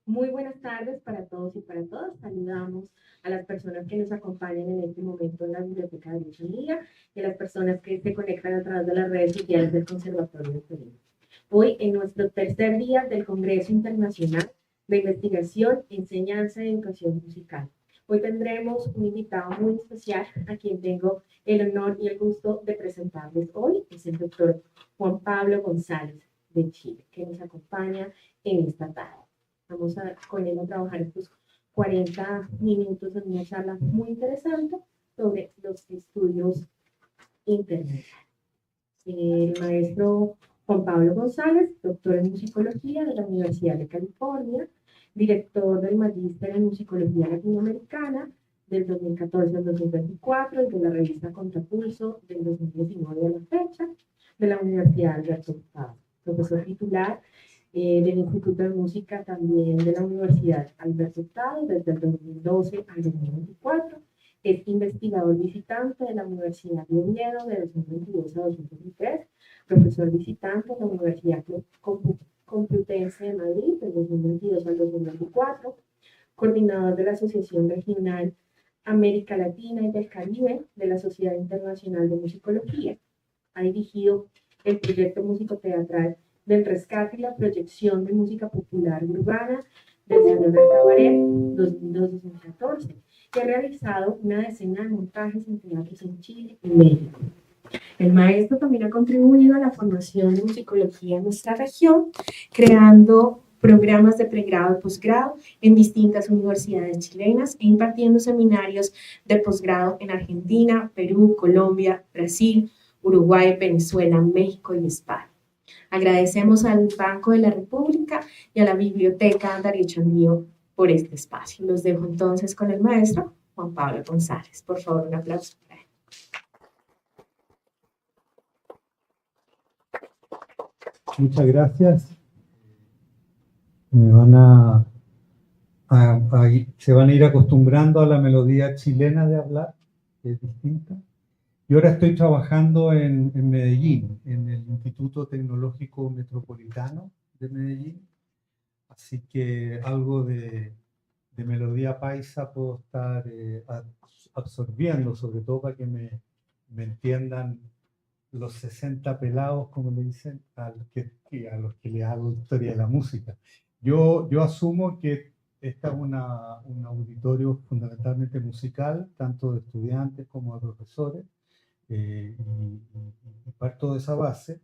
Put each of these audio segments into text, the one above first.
Muy buenas tardes para todos y para todas. Saludamos a las personas que nos acompañan en este momento en la Biblioteca de Lucha Liga y a las personas que se conectan a través de las redes sociales del Conservatorio de Torino. Hoy, en nuestro tercer día del Congreso Internacional de Investigación, Enseñanza y Educación Musical. Hoy tendremos un invitado muy especial a quien tengo el honor y el gusto de presentarles hoy. Es el doctor Juan Pablo González de Chile, que nos acompaña en esta tarde. Vamos con él a trabajar estos 40 minutos en una charla muy interesante sobre los estudios intermedios. El maestro Juan Pablo González, doctor en musicología de la Universidad de California, director del Magíster en Musicología Latinoamericana del 2014 al 2024 y de la revista Contrapulso del 2019 a la fecha, de la Universidad Alberto Hurtado, profesor titular del Instituto de Música también de la Universidad Alberto Hurtado desde el 2012 al 2024. Es investigador visitante de la Universidad de Oviedo de 2022 a 2023, profesor visitante de la Universidad Complutense de Madrid de 2022 al 2024, coordinador de la Asociación Regional América Latina y del Caribe de la Sociedad Internacional de Musicología. Ha dirigido el proyecto musicoteatral del rescate y la proyección de música popular urbana del Salón del Cabaret 2002-2014, que ha realizado una decena de montajes en teatros en Chile y México. El maestro también ha contribuido a la formación de musicología en nuestra región, creando programas de pregrado y posgrado en distintas universidades chilenas e impartiendo seminarios de posgrado en Argentina, Perú, Colombia, Brasil, Uruguay, Venezuela, México y España. Agradecemos al Banco de la República y a la Biblioteca Darío Chandío por este espacio. Los dejo entonces con el maestro Juan Pablo González. Por favor, un aplauso para él. Muchas gracias. Se van a ir acostumbrando a la melodía chilena de hablar, que es distinta. Y ahora estoy trabajando en Medellín, en el Instituto Tecnológico Metropolitano de Medellín. Así que algo de melodía paisa puedo estar absorbiendo, sobre todo para que me entiendan los 60 pelados, como le dicen, a los que les hago historia de la música. Yo asumo que esta es un auditorio fundamentalmente musical, tanto de estudiantes como de profesores, y parto de esa base.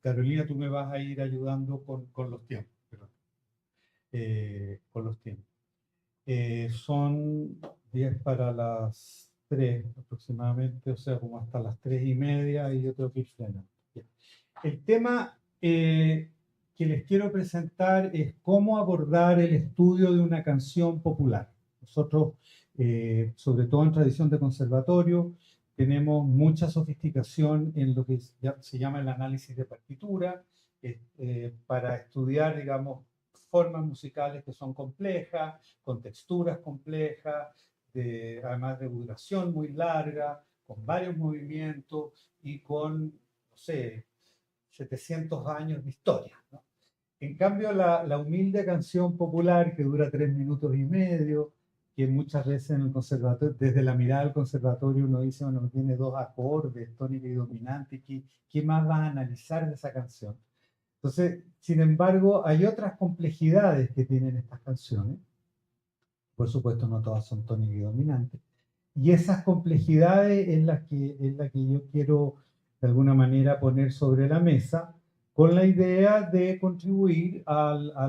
Carolina, tú me vas a ir ayudando con los tiempos. Con los tiempos. Son 10 para las 3 aproximadamente, o sea, como hasta las 3:30, y yo tengo que ir frenando. El tema que les quiero presentar es cómo abordar el estudio de una canción popular. Nosotros, sobre todo en tradición de conservatorio, tenemos mucha sofisticación en lo que se llama el análisis de partitura, para estudiar, digamos, formas musicales que son complejas, con texturas complejas, además de duración muy larga, con varios movimientos y con, no sé, 700 años de historia, ¿no? En cambio, la humilde canción popular que dura 3 minutos y medio, que muchas veces en el conservatorio, desde la mirada del conservatorio uno dice, bueno, tiene 2 acordes, tónica y dominante, ¿qué más va a analizar de esa canción? Entonces, sin embargo, hay otras complejidades que tienen estas canciones. Por supuesto, no todas son tónicas y dominantes. Y esas complejidades es la que yo quiero, de alguna manera, poner sobre la mesa, con la idea de contribuir al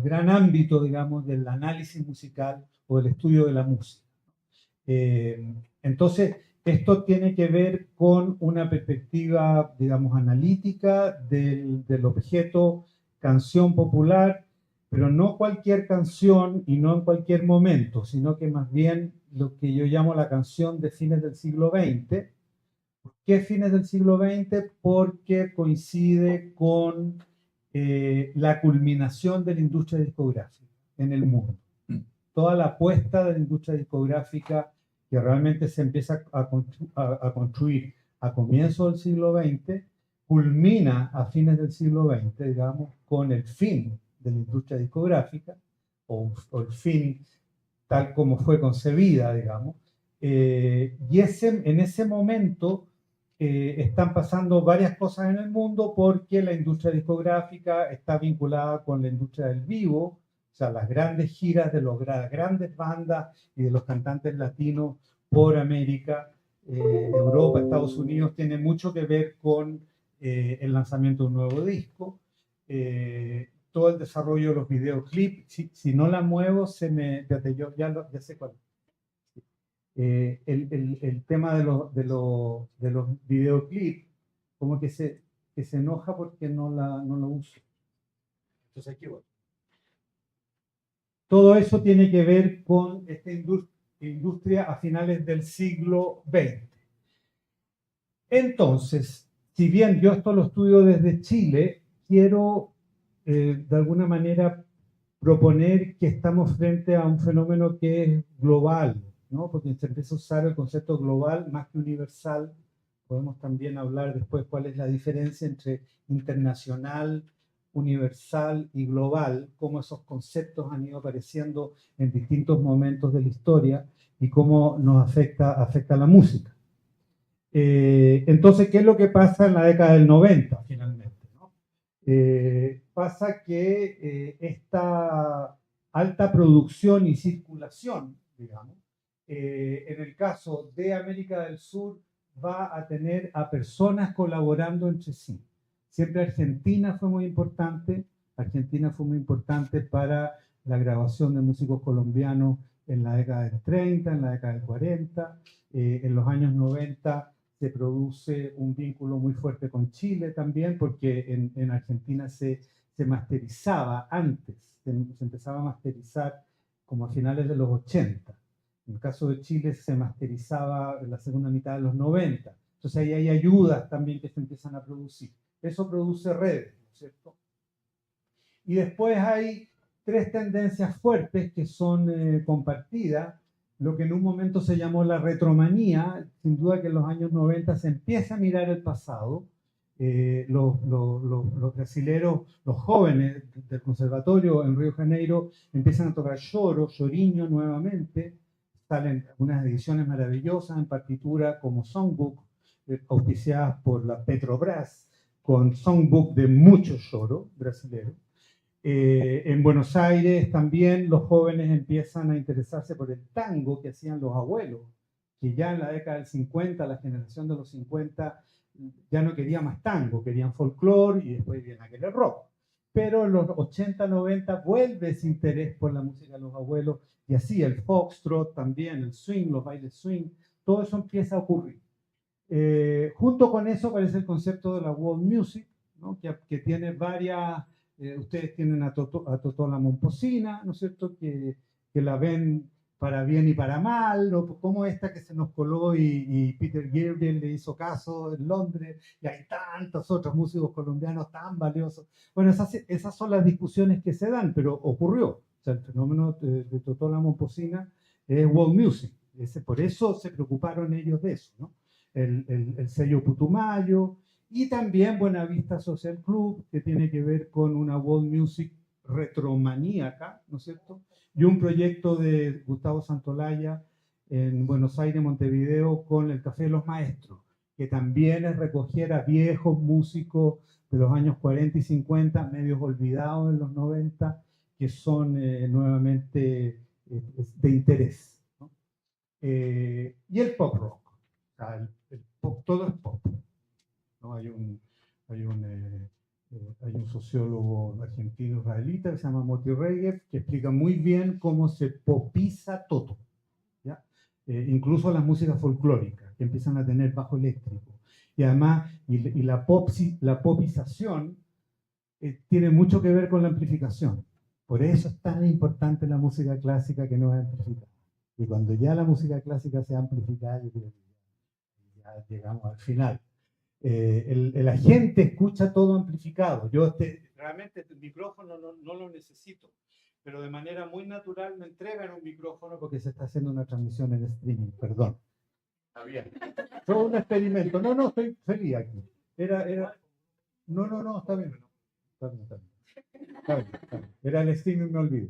gran ámbito, digamos, del análisis musical o del estudio de la música. Entonces, esto tiene que ver con una perspectiva, digamos, analítica del objeto canción popular, pero no cualquier canción y no en cualquier momento, sino que más bien lo que yo llamo la canción de fines del siglo XX. ¿Por qué fines del siglo XX? Porque coincide con la culminación de la industria discográfica en el mundo. Toda la apuesta de la industria discográfica que realmente se empieza a construir a comienzos del siglo XX, culmina a fines del siglo XX, digamos, con el fin de la industria discográfica, o el fin tal como fue concebida, digamos. Y en ese momento están pasando varias cosas en el mundo porque la industria discográfica está vinculada con la industria del vivo, o sea, las grandes giras de las grandes bandas y de los cantantes latinos por América, Europa, Estados Unidos, tiene mucho que ver con el lanzamiento de un nuevo disco. Todo el desarrollo de los videoclips, si no la muevo, fíjate, yo ya sé cuál. El tema de los videoclips, como que se enoja porque no lo uso. Entonces aquí voy. Todo eso tiene que ver con esta industria a finales del siglo XX. Entonces, si bien yo esto lo estudio desde Chile, quiero de alguna manera proponer que estamos frente a un fenómeno que es global, ¿no? Porque se empieza a usar el concepto global más que universal. Podemos también hablar después cuál es la diferencia entre internacional, universal y global, cómo esos conceptos han ido apareciendo en distintos momentos de la historia y cómo nos afecta la música. Entonces, ¿qué es lo que pasa en la década del 90 finalmente? ¿No? Pasa que esta alta producción y circulación, digamos, en el caso de América del Sur, va a tener a personas colaborando entre sí. Siempre Argentina fue muy importante. Argentina fue muy importante para la grabación de músicos colombianos en la década del 30, en la década del 40. En los años 90 se produce un vínculo muy fuerte con Chile también, porque en Argentina se masterizaba antes, se empezaba a masterizar como a finales de los 80. En el caso de Chile se masterizaba en la segunda mitad de los 90. Entonces ahí hay ayudas también que se empiezan a producir. Eso produce redes, ¿no es cierto? Y después hay tres tendencias fuertes que son compartidas. Lo que en un momento se llamó la retromanía, sin duda que en los años 90 se empieza a mirar el pasado. Los brasileros, los jóvenes del conservatorio en Río de Janeiro empiezan a tocar Choriño nuevamente. Salen unas ediciones maravillosas en partitura como songbook, auspiciadas por la Petrobras, con songbook de mucho choro brasilero. En Buenos Aires también los jóvenes empiezan a interesarse por el tango que hacían los abuelos, que ya en la década del 50, la generación de los 50, ya no quería más tango, querían folclore y después viene aquel rock. Pero en los 80, 90 vuelve ese interés por la música de los abuelos y así el foxtrot también, el swing, los bailes swing, todo eso empieza a ocurrir. Junto con eso aparece el concepto de la world music, ¿no? que tiene varias... ustedes tienen a Totó la Momposina, ¿no es cierto?, que la ven para bien y para mal, ¿no? Como esta que se nos coló y Peter Gabriel le hizo caso en Londres, y hay tantos otros músicos colombianos tan valiosos. Bueno, esas son las discusiones que se dan, pero ocurrió. O sea, el fenómeno de Totó la Momposina es world music. Por eso se preocuparon ellos de eso, ¿no? El sello Putumayo, y también Buenavista Social Club, que tiene que ver con una world music retromaníaca, ¿no es cierto? Y un proyecto de Gustavo Santolaya en Buenos Aires, Montevideo, con el Café de los Maestros, que también es recoger a viejos músicos de los años 40 y 50, medios olvidados en los 90, que son nuevamente de interés, ¿no? Y el pop rock, o sea, el pop, todo es pop, ¿no? Hay un sociólogo argentino israelita que se llama Moti Regev, que explica muy bien cómo se popiza todo, ¿ya? Incluso las músicas folclóricas, que empiezan a tener bajo eléctrico. Y además, la popización tiene mucho que ver con la amplificación. Por eso es tan importante la música clásica que no es amplificada. Y cuando ya la música clásica sea amplificada, yo creo que ya llegamos al final. La gente escucha todo amplificado. Yo realmente el micrófono no lo necesito, pero de manera muy natural me entregan un micrófono porque se está haciendo una transmisión en streaming. Perdón. Está bien. Fue un experimento. No, estoy feliz aquí. Era No, está bien. Está bien, está bien. Está bien, está bien. Era el estilo y me olvido.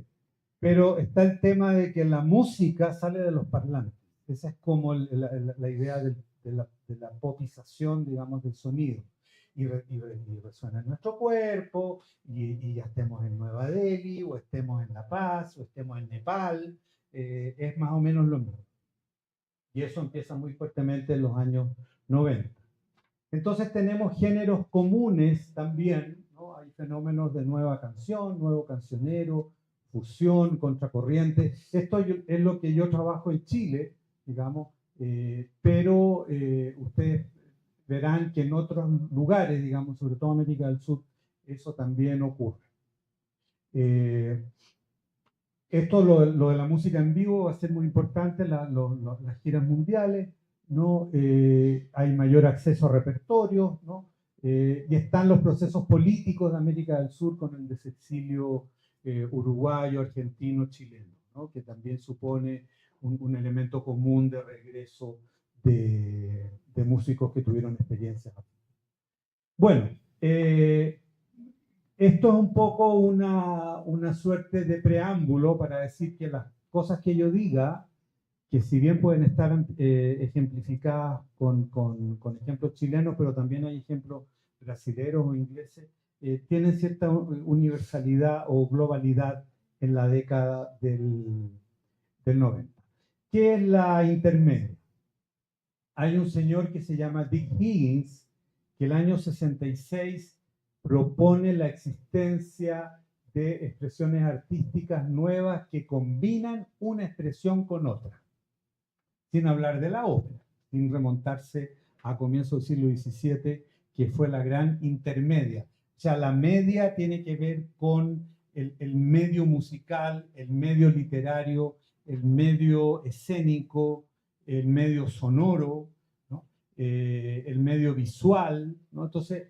Pero está el tema de que la música sale de los parlantes. Esa es como la idea de la popización, digamos, del sonido. Y resuena en nuestro cuerpo, y ya estemos en Nueva Delhi, o estemos en La Paz, o estemos en Nepal, es más o menos lo mismo. Y eso empieza muy fuertemente en los años 90. Entonces tenemos géneros comunes también, ¿no? Hay fenómenos de nueva canción, nuevo cancionero, fusión, contracorriente. Esto es lo que yo trabajo en Chile, digamos, pero ustedes verán que en otros lugares, digamos, sobre todo en América del Sur, eso también ocurre. Esto, lo de la música en vivo, va a ser muy importante, las giras mundiales, ¿no? Hay mayor acceso a repertorios, ¿no? Y están los procesos políticos de América del Sur con el desexilio uruguayo, argentino, chileno, ¿no? Que también supone un elemento común de regreso de músicos que tuvieron experiencias. Bueno, esto es un poco una suerte de preámbulo para decir que las cosas que yo diga, que si bien pueden estar ejemplificadas con ejemplos chilenos, pero también hay ejemplos brasileños o ingleses, tienen cierta universalidad o globalidad en la década del 90. ¿Qué es la intermedia? Hay un señor que se llama Dick Higgins, que el año 66 propone la existencia de expresiones artísticas nuevas que combinan una expresión con otra, sin hablar de la ópera, sin remontarse a comienzos del siglo XVII, que fue la gran intermedia. O sea, la media tiene que ver con el medio musical, el medio literario, el medio escénico, el medio sonoro, ¿no? El medio visual, ¿no? Entonces,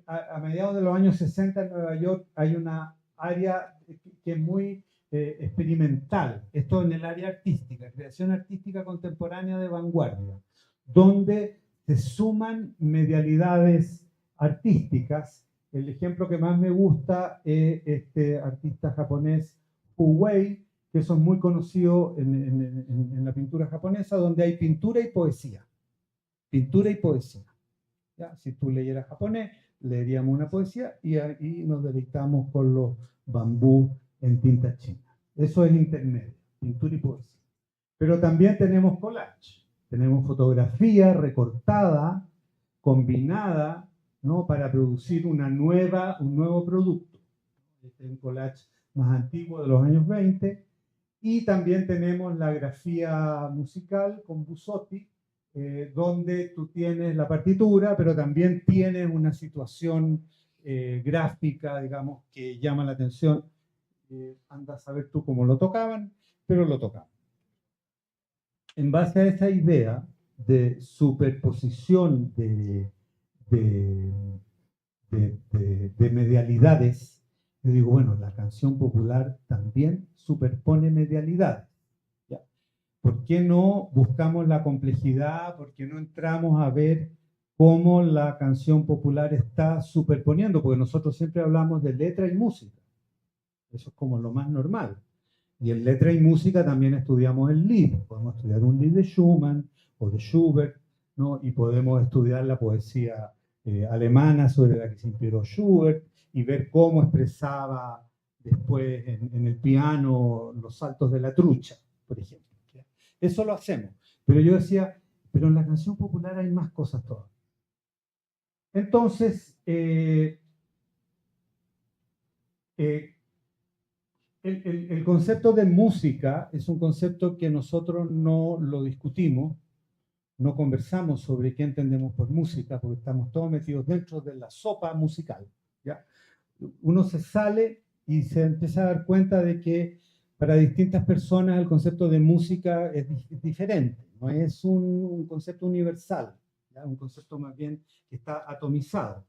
a mediados de los años 60 en Nueva York hay una área que es muy experimental, esto en el área artística, creación artística contemporánea de vanguardia, donde se suman medialidades artísticas. El ejemplo que más me gusta es este artista japonés Hu Wei, que eso es muy conocido en la pintura japonesa, donde hay pintura y poesía. Pintura y poesía. ¿Ya? Si tú leyeras japonés, leeríamos una poesía y nos deleitamos con los bambú en tinta china. Eso es intermedio, pintura y poesía. Pero también tenemos collage, tenemos fotografía recortada, combinada, ¿no? Para producir un nuevo producto. Este es un collage más antiguo de los años 20. Y también tenemos la grafía musical con Busotti, donde tú tienes la partitura, pero también tienes una situación gráfica, digamos, que llama la atención. Anda a saber tú cómo lo tocaban, pero lo tocaban. En base a esa idea de superposición de medialidades, yo digo, bueno, la canción popular también superpone medialidades. ¿Ya? ¿Por qué no buscamos la complejidad? ¿Por qué no entramos a ver cómo la canción popular está superponiendo? Porque nosotros siempre hablamos de letra y música. Eso es como lo más normal. Y en letra y música también estudiamos el Lied. Podemos estudiar un Lied de Schumann o de Schubert, ¿no? Y podemos estudiar la poesía alemana sobre la que se inspiró Schubert y ver cómo expresaba después en el piano los saltos de la trucha, por ejemplo. Eso lo hacemos. Pero yo decía, pero en la canción popular hay más cosas todavía. Entonces, el concepto de música es un concepto que nosotros no lo discutimos, no conversamos sobre qué entendemos por música, porque estamos todos metidos dentro de la sopa musical. ¿Ya? Uno se sale y se empieza a dar cuenta de que para distintas personas el concepto de música es diferente, no es un concepto universal, ¿ya? Un concepto más bien que está atomizado.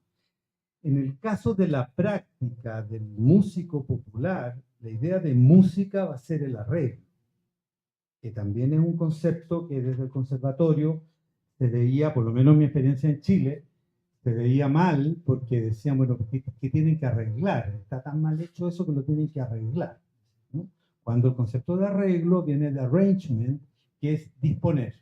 En el caso de la práctica del músico popular, la idea de música va a ser el arreglo, que también es un concepto que desde el conservatorio se veía, por lo menos en mi experiencia en Chile, se veía mal porque decían, bueno, ¿qué tienen que arreglar? Está tan mal hecho eso que lo tienen que arreglar, ¿no? Cuando el concepto de arreglo viene de arrangement, que es disponer,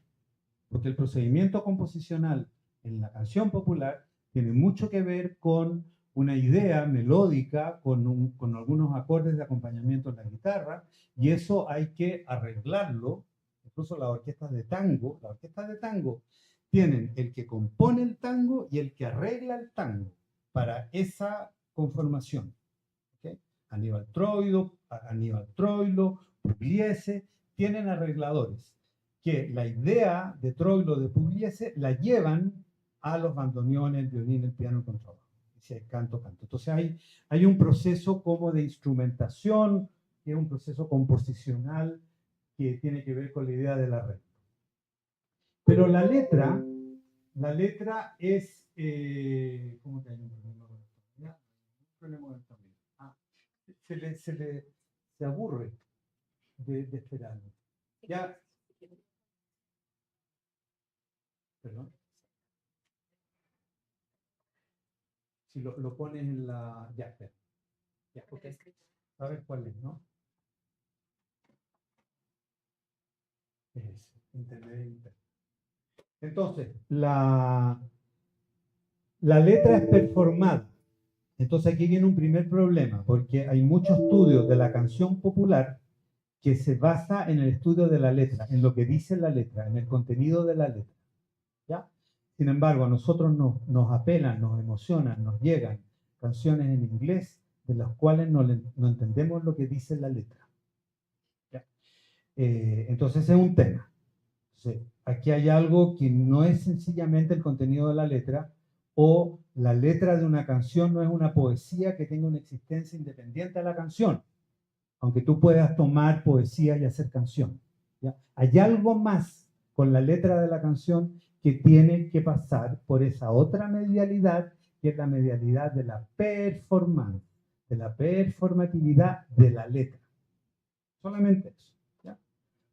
porque el procedimiento composicional en la canción popular tiene mucho que ver con una idea melódica, con algunos acordes de acompañamiento en la guitarra, y eso hay que arreglarlo. Incluso las orquestas de tango tienen el que compone el tango y el que arregla el tango para esa conformación. ¿Okay? Aníbal Troilo, Pugliese, tienen arregladores que la idea de Troilo, de Pugliese, la llevan a los bandoneones, el violín, el piano, el contrabajo. Si hay canto. Entonces hay un proceso como de instrumentación, que es un proceso composicional que tiene que ver con la idea del arreglo. Pero la letra es, ¿cómo te hay un problema con esto? ¿Ya? Un problema con esto. Se aburre de esperarlo. Ya, perdón. Si lo pones en la... Ya, espera. Ya, ok. A ver cuál es, ¿no? Es internet. Entonces, la letra es performada. Entonces aquí viene un primer problema, porque hay muchos estudios de la canción popular que se basa en el estudio de la letra, en lo que dice la letra, en el contenido de la letra. ¿Ya? Sin embargo, a nosotros nos apelan, nos emocionan, nos llegan canciones en inglés de las cuales no entendemos lo que dice la letra. ¿Ya? Entonces es un tema. Entonces, aquí hay algo que no es sencillamente el contenido de la letra, o la letra de una canción no es una poesía que tenga una existencia independiente de la canción, aunque tú puedas tomar poesía y hacer canción. ¿Ya? Hay algo más con la letra de la canción que tiene que pasar por esa otra medialidad, que es la medialidad de la performance, de la performatividad de la letra. Solamente eso. ¿Ya?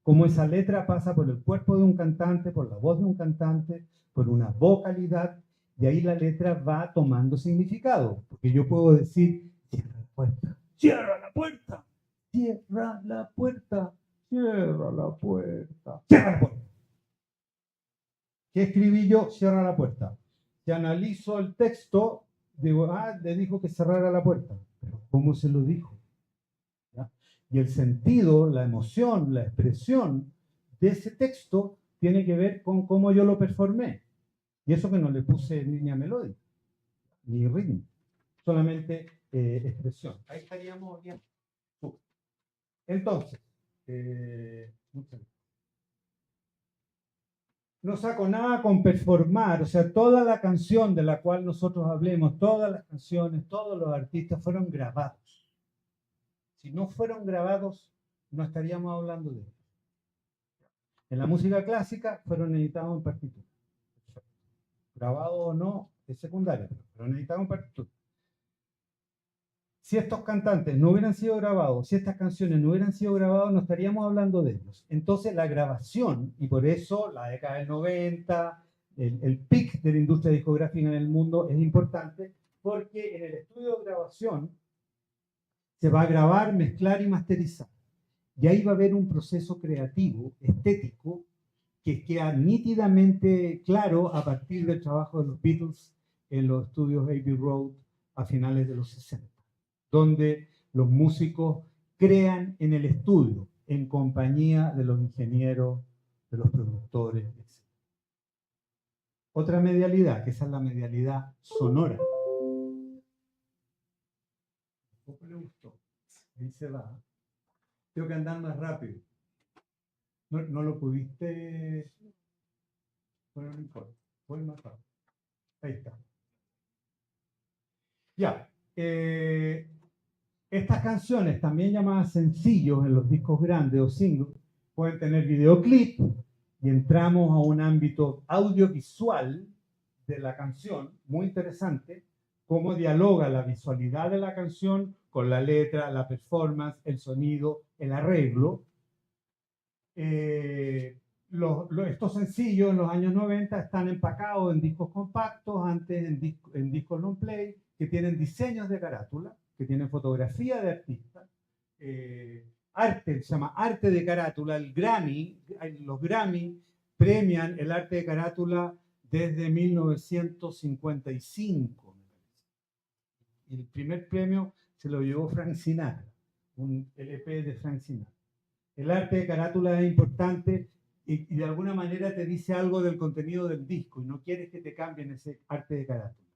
Como esa letra pasa por el cuerpo de un cantante, por la voz de un cantante, por una vocalidad, y ahí la letra va tomando significado. Porque yo puedo decir, cierra la puerta, cierra la puerta, cierra la puerta, cierra la puerta, cierra la puerta. ¿Qué escribí yo? Cierra la puerta. Si analizo el texto, digo, le dijo que cerrara la puerta. Pero ¿cómo se lo dijo? ¿Ya? Y el sentido, la emoción, la expresión de ese texto tiene que ver con cómo yo lo performé. Y eso que no le puse línea melódica, ni ritmo, solamente expresión. Ahí estaríamos bien. Entonces, no saco nada con performar, o sea, toda la canción de la cual nosotros hablemos, todas las canciones, todos los artistas fueron grabados. Si no fueron grabados, no estaríamos hablando de ellos. En la música clásica fueron editados en partitura. Grabado o no, es secundario, pero fueron editados en partitura. Si estos cantantes no hubieran sido grabados, si estas canciones no hubieran sido grabadas, no estaríamos hablando de ellos. Entonces la grabación, y por eso la década del 90, el pic de la industria discográfica en el mundo es importante, porque en el estudio de grabación se va a grabar, mezclar y masterizar. Y ahí va a haber un proceso creativo, estético, que queda nítidamente claro a partir del trabajo de los Beatles en los estudios Abbey Road a finales de los 60, donde los músicos crean en el estudio, en compañía de los ingenieros, de los productores, etc. Otra medialidad, que esa es la medialidad sonora. ¿Cómo le gustó? Ahí se va. Tengo que andar más rápido. No lo pudiste... Bueno, no importa. Voy más rápido. Ahí está. Ya. Estas canciones, también llamadas sencillos en los discos grandes o singles, pueden tener videoclip y entramos a un ámbito audiovisual de la canción, muy interesante, cómo dialoga la visualidad de la canción con la letra, la performance, el sonido, el arreglo. estos sencillos en los años 90 están empacados en discos compactos, antes en discos long play, que tienen diseños de carátula, que tienen fotografía de artistas, arte, se llama arte de carátula. Los Grammy premian el arte de carátula desde 1955. Y el primer premio se lo llevó Frank Sinatra, un LP de Frank Sinatra. El arte de carátula es importante y de alguna manera te dice algo del contenido del disco y no quieres que te cambien ese arte de carátula.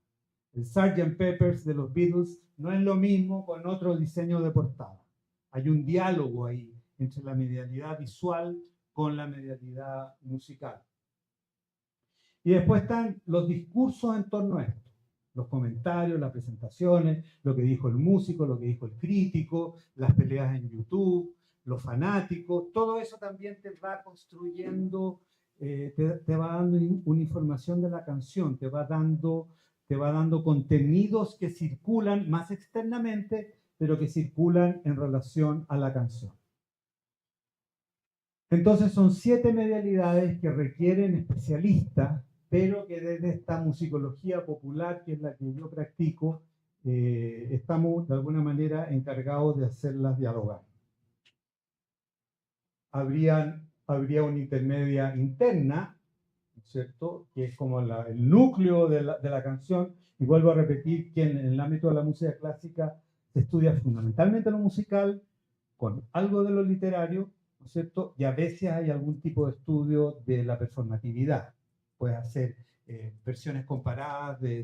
El Sgt. Pepper's de los Beatles no es lo mismo con otro diseño de portada. Hay un diálogo ahí entre la medialidad visual con la medialidad musical. Y después están los discursos en torno a esto. Los comentarios, las presentaciones, lo que dijo el músico, lo que dijo el crítico, las peleas en YouTube, los fanáticos, todo eso también te va construyendo, te va dando una información de la canción, te va dando contenidos que circulan más externamente, pero que circulan en relación a la canción. Entonces son 7 medialidades que requieren especialistas, pero que desde esta musicología popular, que es la que yo practico, estamos de alguna manera encargados de hacerlas dialogar. Habría una intermedia interna, ¿cierto?, que es como el núcleo de la canción, y vuelvo a repetir que en el ámbito de la música clásica se estudia fundamentalmente lo musical, con algo de lo literario, ¿no es cierto?, y a veces hay algún tipo de estudio de la performatividad. Puedes hacer versiones comparadas de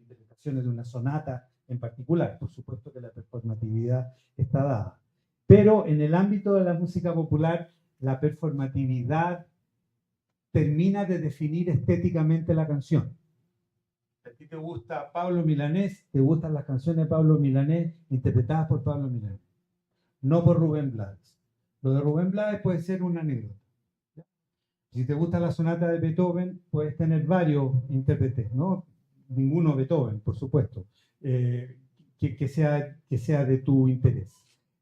interpretaciones de una sonata en particular. Por supuesto que la performatividad está dada. Pero en el ámbito de la música popular, la performatividad termina de definir estéticamente la canción. Si a ti te gusta Pablo Milanés, te gustan las canciones de Pablo Milanés interpretadas por Pablo Milanés, no por Rubén Blades. Lo de Rubén Blades puede ser una anécdota. Si te gusta la sonata de Beethoven, puedes tener varios intérpretes, ¿no? Ninguno Beethoven, por supuesto, que sea de tu interés.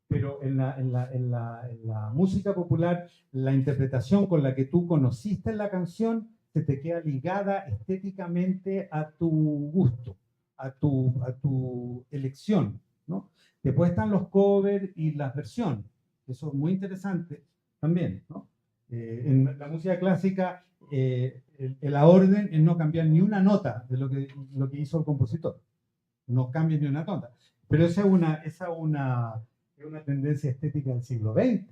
Pero en la música popular, la interpretación con la que tú conociste la canción se te queda ligada estéticamente a tu gusto, a tu elección, ¿no? Después están los covers y las versiones. Eso es muy interesante también, ¿no? En la música clásica, la orden es no cambiar ni una nota de lo que hizo el compositor. No cambia ni una nota. Pero esa es una tendencia estética del siglo XX.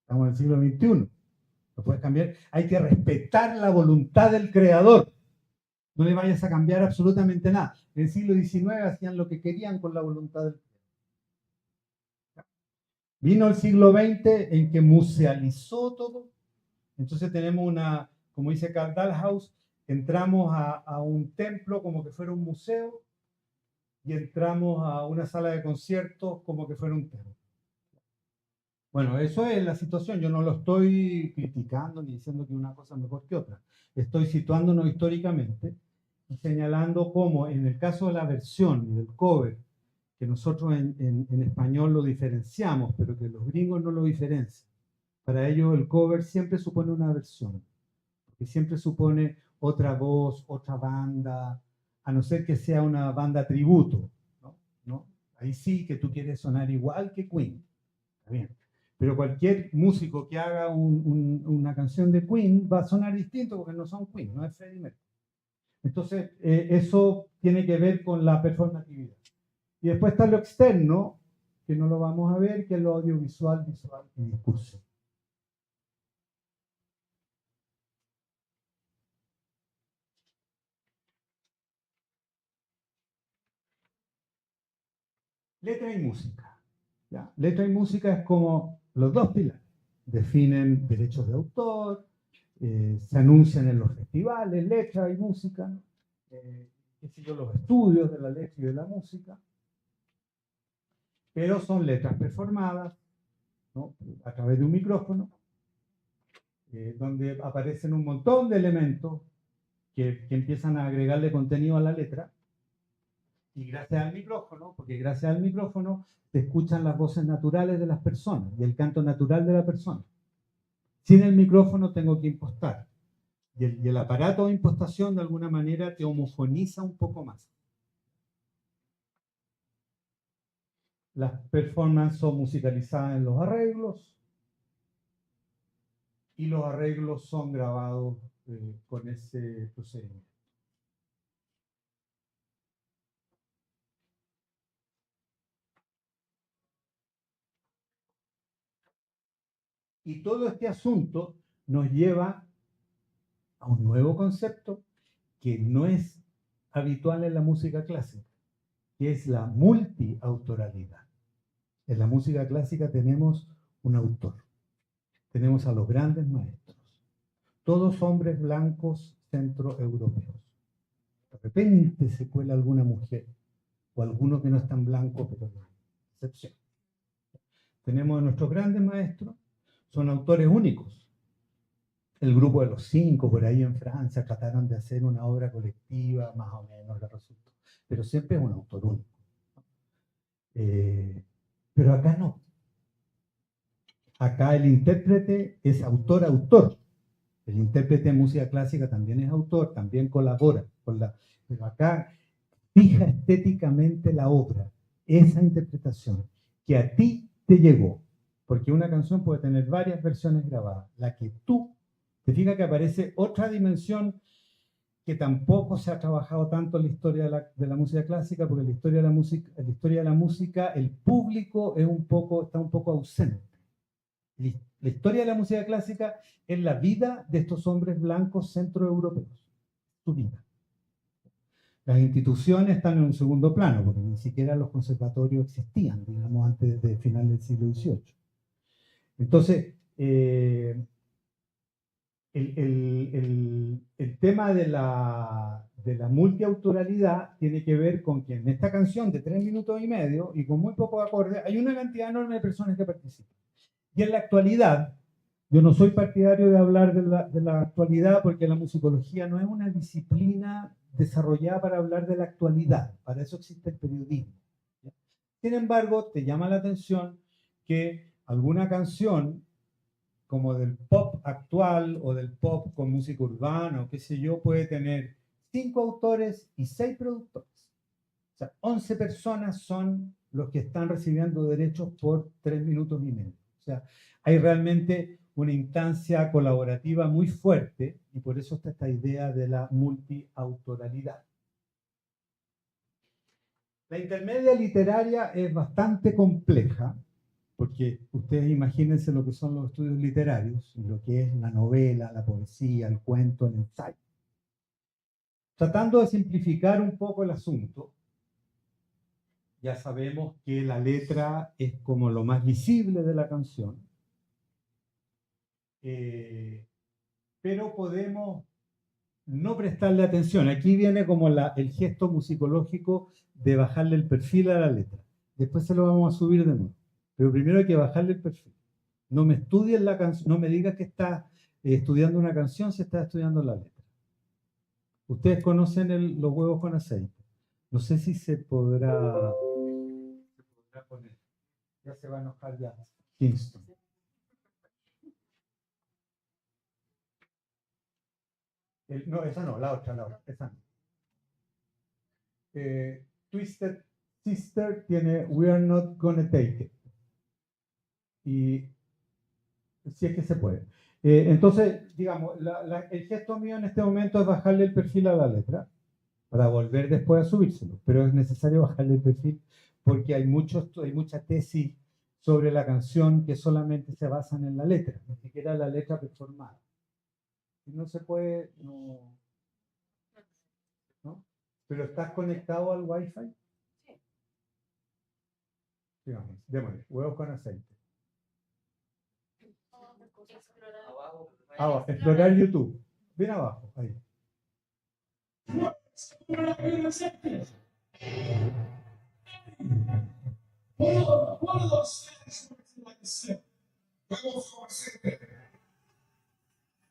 Estamos en el siglo XXI. No puedes cambiar. Hay que respetar la voluntad del creador. No le vayas a cambiar absolutamente nada. En el siglo XIX hacían lo que querían con la voluntad del creador. Vino el siglo XX en que musealizó todo. Entonces tenemos como dice Karl Dalhaus, entramos a un templo como que fuera un museo y entramos a una sala de conciertos como que fuera un templo. Bueno, eso es la situación. Yo no lo estoy criticando ni diciendo que una cosa es mejor que otra. Estoy situándonos históricamente y señalando cómo en el caso de la versión y del cover, que nosotros en español lo diferenciamos, pero que los gringos no lo diferencian. Para ellos el cover siempre supone una versión, porque siempre supone otra voz, otra banda, a no ser que sea una banda tributo, ¿no? Ahí sí que tú quieres sonar igual que Queen, está bien. Pero cualquier músico que haga una canción de Queen va a sonar distinto porque no son Queen, no es Freddie Mercury. Entonces, eso tiene que ver con la performatividad. Y después está lo externo, que no lo vamos a ver, que es lo audiovisual, visual y discurso. Letra y música. ¿Ya? Letra y música es como los dos pilares. Definen derechos de autor, se anuncian en los festivales, letra y música, ¿no? Qué sé yo, los estudios de la letra y de la música. Pero son letras performadas, ¿no?, a través de un micrófono, donde aparecen un montón de elementos que empiezan a agregarle contenido a la letra. Y gracias al micrófono, porque gracias al micrófono te escuchan las voces naturales de las personas y el canto natural de la persona. Sin el micrófono tengo que impostar. Y el aparato de impostación de alguna manera te homogeniza un poco más. Las performances son musicalizadas en los arreglos y los arreglos son grabados con ese procedimiento. Y todo este asunto nos lleva a un nuevo concepto que no es habitual en la música clásica, que es la multiautoralidad. En la música clásica tenemos un autor, tenemos a los grandes maestros, todos hombres blancos centroeuropeos. De repente se cuela alguna mujer, o alguno que no es tan blanco, pero no, excepción. Tenemos a nuestros grandes maestros, son autores únicos. El grupo de los 5 por ahí en Francia trataron de hacer una obra colectiva, más o menos le resultó, pero siempre es un autor único. Pero acá no. Acá el intérprete es autor-autor. El intérprete de música clásica también es autor, también colabora con la... Pero acá fija estéticamente la obra, esa interpretación, que a ti te llegó. Porque una canción puede tener varias versiones grabadas. La que tú, te fijas que aparece otra dimensión que tampoco se ha trabajado tanto en la historia de la música clásica, porque en la historia de la música, el público está un poco ausente. La historia de la música clásica es la vida de estos hombres blancos centroeuropeos, su vida. Las instituciones están en un segundo plano, porque ni siquiera los conservatorios existían, digamos, antes del final del siglo XVIII. Entonces, el tema de la multiautoralidad tiene que ver con que en esta canción de 3 minutos y medio, y con muy pocos acordes, hay una cantidad enorme de personas que participan. Y en la actualidad, yo no soy partidario de hablar de la actualidad porque la musicología no es una disciplina desarrollada para hablar de la actualidad. Para eso existe el periodismo. Sin embargo, te llama la atención que alguna canción, como del pop actual o del pop con música urbana o qué sé yo, puede tener 5 autores y 6 productores. O sea, 11 personas son los que están recibiendo derechos por 3 minutos y medio. O sea, hay realmente una instancia colaborativa muy fuerte y por eso está esta idea de la multiautoralidad. La intermedia literaria es bastante compleja, porque ustedes imagínense lo que son los estudios literarios, lo que es la novela, la poesía, el cuento, el ensayo. Tratando de simplificar un poco el asunto, ya sabemos que la letra es como lo más visible de la canción, pero podemos no prestarle atención. Aquí viene como el gesto musicológico de bajarle el perfil a la letra. Después se lo vamos a subir de nuevo. Pero primero hay que bajarle el perfil. No me estudies la canción, no me digas que estás estudiando una canción si estás estudiando la letra. Ustedes conocen los huevos con aceite. No sé si se podrá poner. Ya se va a enojar ya Kingston. No, esa no, la otra, esa no. Twisted Sister tiene We Are Not Gonna Take It. Y si es que se puede. Entonces, digamos, el gesto mío en este momento es bajarle el perfil a la letra para volver después a subírselo, pero es necesario bajarle el perfil porque hay mucha tesis sobre la canción que solamente se basan en la letra, ni siquiera la letra performada. Si no se puede, no. ¿Pero estás conectado al Wi-Fi? Sí. Digamos, démosle, huevos con aceite. Abajo, explorar YouTube. Bien abajo, ahí.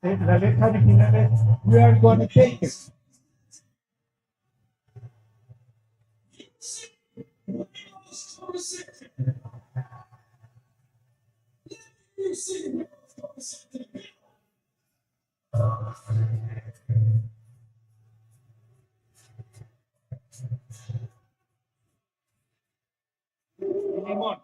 La letra original es We Are Gonna Take It. Limón.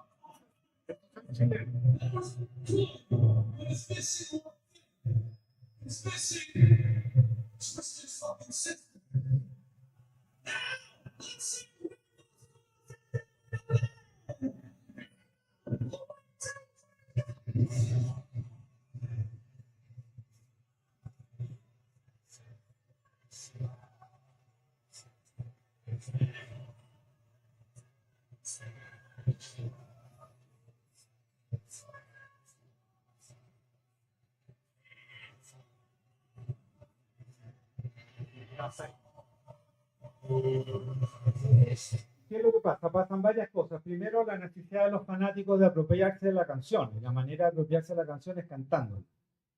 ¿Qué es lo que pasa? Pasan varias cosas. Primero, la necesidad de los fanáticos de apropiarse de la canción. Y la manera de apropiarse de la canción es cantándola.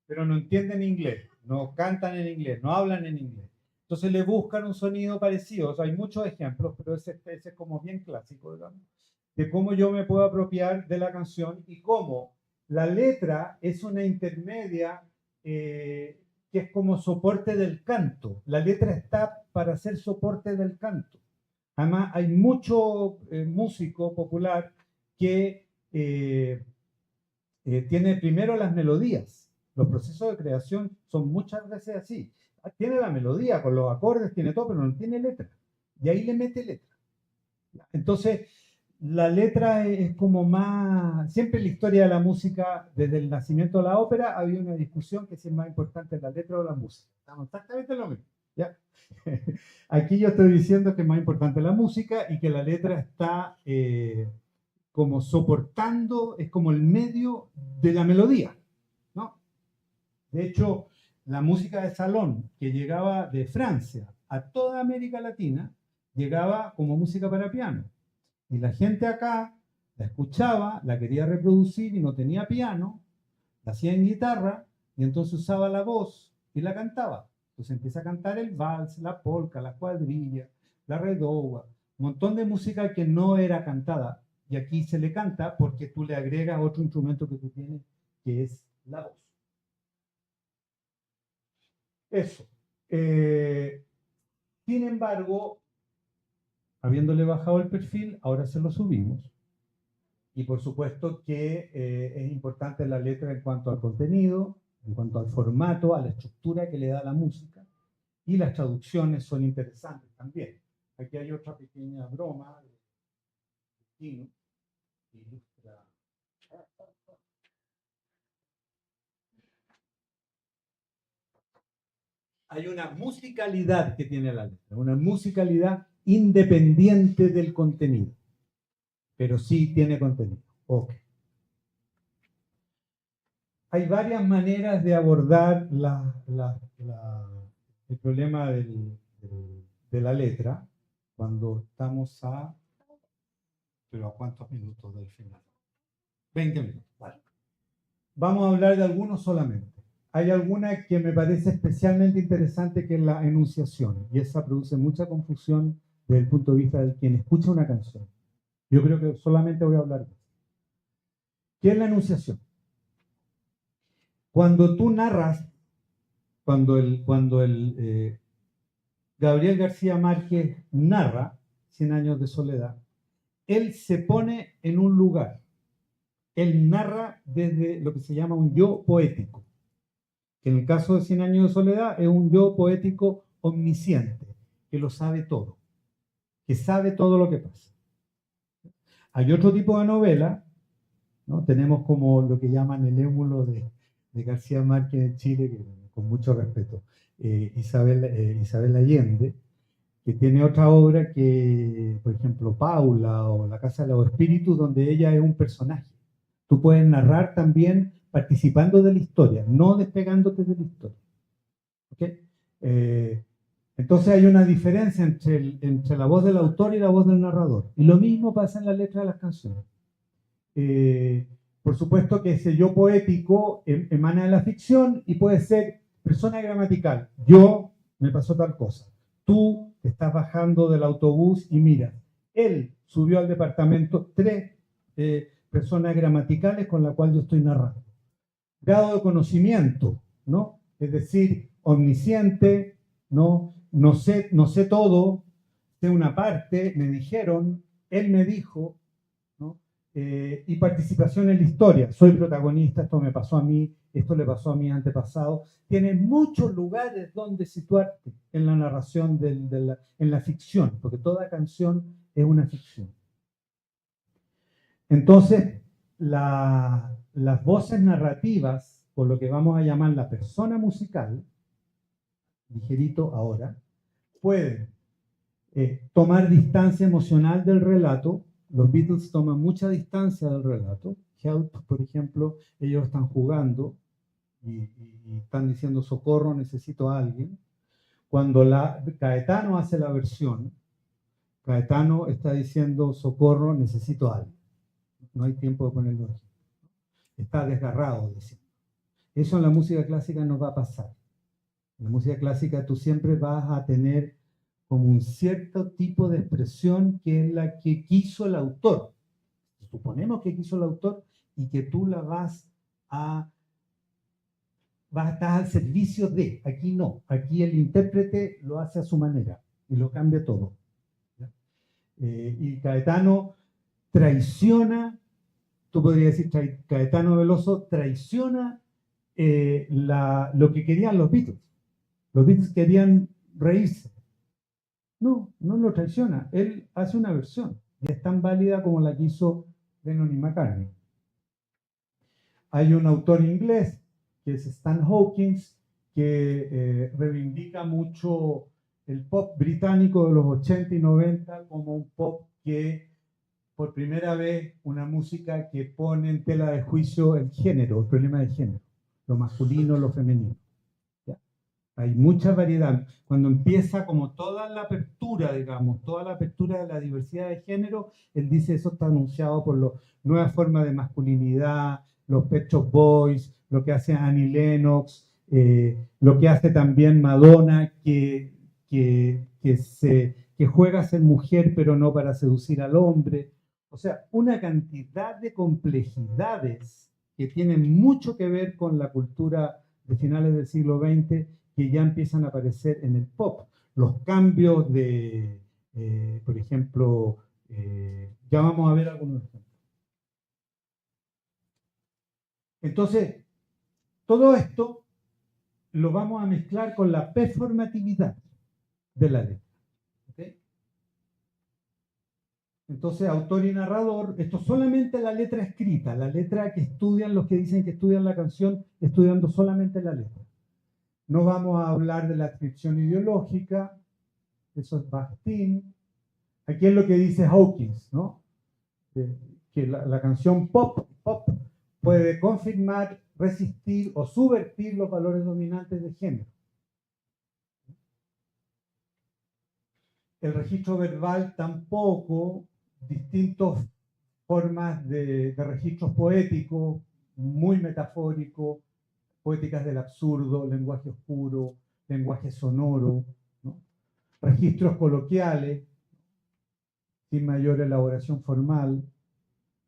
Pero no entienden inglés, no cantan en inglés, no hablan en inglés. Entonces le buscan un sonido parecido. O sea, hay muchos ejemplos, pero ese es como bien clásico, digamos, de cómo yo me puedo apropiar de la canción y cómo la letra es una intermedia que es como soporte del canto. La letra está para ser soporte del canto. Además, hay mucho músico popular que tiene primero las melodías. Los procesos de creación son muchas veces así. Tiene la melodía con los acordes, tiene todo, pero no tiene letra. Y ahí le mete letra. Entonces, la letra es como más... Siempre en la historia de la música, desde el nacimiento de la ópera, había una discusión que si es más importante la letra o la música. Estamos exactamente lo mismo. ¿Ya? Aquí yo estoy diciendo que es más importante la música y que la letra está como soportando, es como el medio de la melodía, ¿no? De hecho, la música de salón que llegaba de Francia a toda América Latina, llegaba como música para piano. Y la gente acá la escuchaba, la quería reproducir y no tenía piano, la hacía en guitarra y entonces usaba la voz y la cantaba. Entonces empieza a cantar el vals, la polka, la cuadrilla, la redowa, un montón de música que no era cantada. Y aquí se le canta porque tú le agregas otro instrumento que tú tienes, que es la voz. Eso. Sin embargo, habiéndole bajado el perfil, ahora se lo subimos. Y por supuesto que es importante la letra en cuanto al contenido, en cuanto al formato, a la estructura que le da la música. Y las traducciones son interesantes también. Aquí hay otra pequeña broma de Kino, que ilustra. Hay una musicalidad que tiene la letra, una musicalidad independiente del contenido, pero sí tiene contenido. Okay. Hay varias maneras de abordar el problema de la letra cuando estamos a... ¿Pero a cuántos minutos del final? 20 minutos. Vale. Vamos a hablar de algunos solamente. Hay alguna que me parece especialmente interesante, que es la enunciación, y esa produce mucha confusión desde el punto de vista de quien escucha una canción. Yo creo que solamente voy a hablar de eso. ¿Qué es la enunciación? Cuando tú narras, cuando Gabriel García Márquez narra 100 años de soledad, él se pone en un lugar. Él narra desde lo que se llama un yo poético, que en el caso de 100 años de soledad es un yo poético omnisciente, que lo sabe todo, que sabe todo lo que pasa. Hay otro tipo de novela, ¿no? Tenemos como lo que llaman el émulo de García Márquez en Chile, que, con mucho respeto, Isabel Allende, que tiene otra obra que, por ejemplo, Paula o La Casa de los Espíritus, donde ella es un personaje. Tú puedes narrar también participando de la historia, no despegándote de la historia. ¿Okay? Entonces hay una diferencia entre la voz del autor y la voz del narrador. Y lo mismo pasa en la letra de las canciones. Por supuesto que ese yo poético emana de la ficción y puede ser persona gramatical. Yo me pasó tal cosa. Tú estás bajando del autobús y mira, él subió al departamento, 3 personas gramaticales con la cual yo estoy narrando. Grado de conocimiento, ¿no? Es decir, omnisciente, no sé todo, sé una parte, me dijeron, él me dijo, ¿no? Y participación en la historia. Soy protagonista, esto me pasó a mí, esto le pasó a mi antepasado. Tienes muchos lugares donde situarte en la narración, en la ficción, porque toda canción es una ficción. Entonces, las voces narrativas, por lo que vamos a llamar la persona musical, ligerito ahora, pueden tomar distancia emocional del relato. Los Beatles toman mucha distancia del relato. Help, por ejemplo, ellos están jugando y están diciendo socorro, necesito a alguien. Cuando Caetano hace la versión, Caetano está diciendo socorro, necesito a alguien. No hay tiempo de ponerlo aquí. Está desgarrado diciendo. Eso en la música clásica no va a pasar. En la música clásica tú siempre vas a tener como un cierto tipo de expresión que es la que quiso el autor. Suponemos que quiso el autor y que tú la vas a estar al servicio de. Aquí no. Aquí el intérprete lo hace a su manera y lo cambia todo. Y Caetano traiciona, tú podrías decir, Caetano Veloso traiciona lo que querían los Beatles. Los Beatles querían reírse. No lo traiciona. Él hace una versión y es tan válida como la que hizo Lennon y McCartney. Hay un autor inglés que es Stan Hawkins que reivindica mucho el pop británico de los 80 y 90 como un pop que por primera vez una música que pone en tela de juicio el género, el problema de género, lo masculino, lo femenino. ¿Ya? Hay mucha variedad. Cuando empieza como toda la apertura, digamos, toda la apertura de la diversidad de género, él dice eso está anunciado por las nuevas formas de masculinidad, los Pet Shop Boys, lo que hace Annie Lennox, lo que hace también Madonna, que juega a ser mujer pero no para seducir al hombre. O sea, una cantidad de complejidades que tienen mucho que ver con la cultura de finales del siglo XX que ya empiezan a aparecer en el pop. Los cambios de, por ejemplo, ya vamos a ver algunos ejemplos. Entonces, todo esto lo vamos a mezclar con la performatividad de la letra. ¿Okay? Entonces, autor y narrador, esto es solamente la letra escrita, la letra que estudian los que dicen que estudian la canción, estudiando solamente la letra. No vamos a hablar de la descripción ideológica, eso es Bakhtin. Aquí es lo que dice Hawkins, ¿no? Que la canción pop puede confirmar, resistir o subvertir los valores dominantes del género. El registro verbal tampoco, distintas formas de registros poéticos, muy metafóricos, poéticas del absurdo, lenguaje oscuro, lenguaje sonoro, ¿no? Registros coloquiales, sin mayor elaboración formal,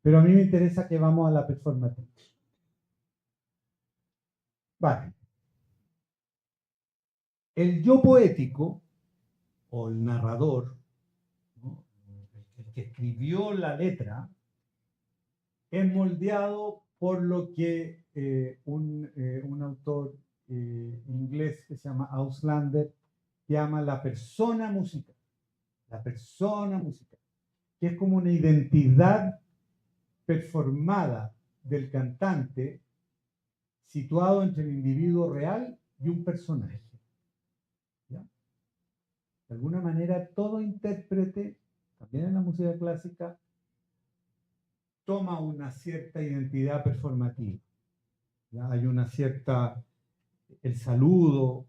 pero a mí me interesa que vamos a la performativa. Vale. El yo poético, o el narrador, ¿no? El que escribió la letra, es moldeado por lo que un autor inglés que se llama Auslander llama la persona musical. La persona musical, que es como una identidad performada del cantante situado entre el individuo real y un personaje. ¿Ya? De alguna manera, todo intérprete, también en la música clásica, toma una cierta identidad performativa. ¿Ya? Hay una cierta, el saludo,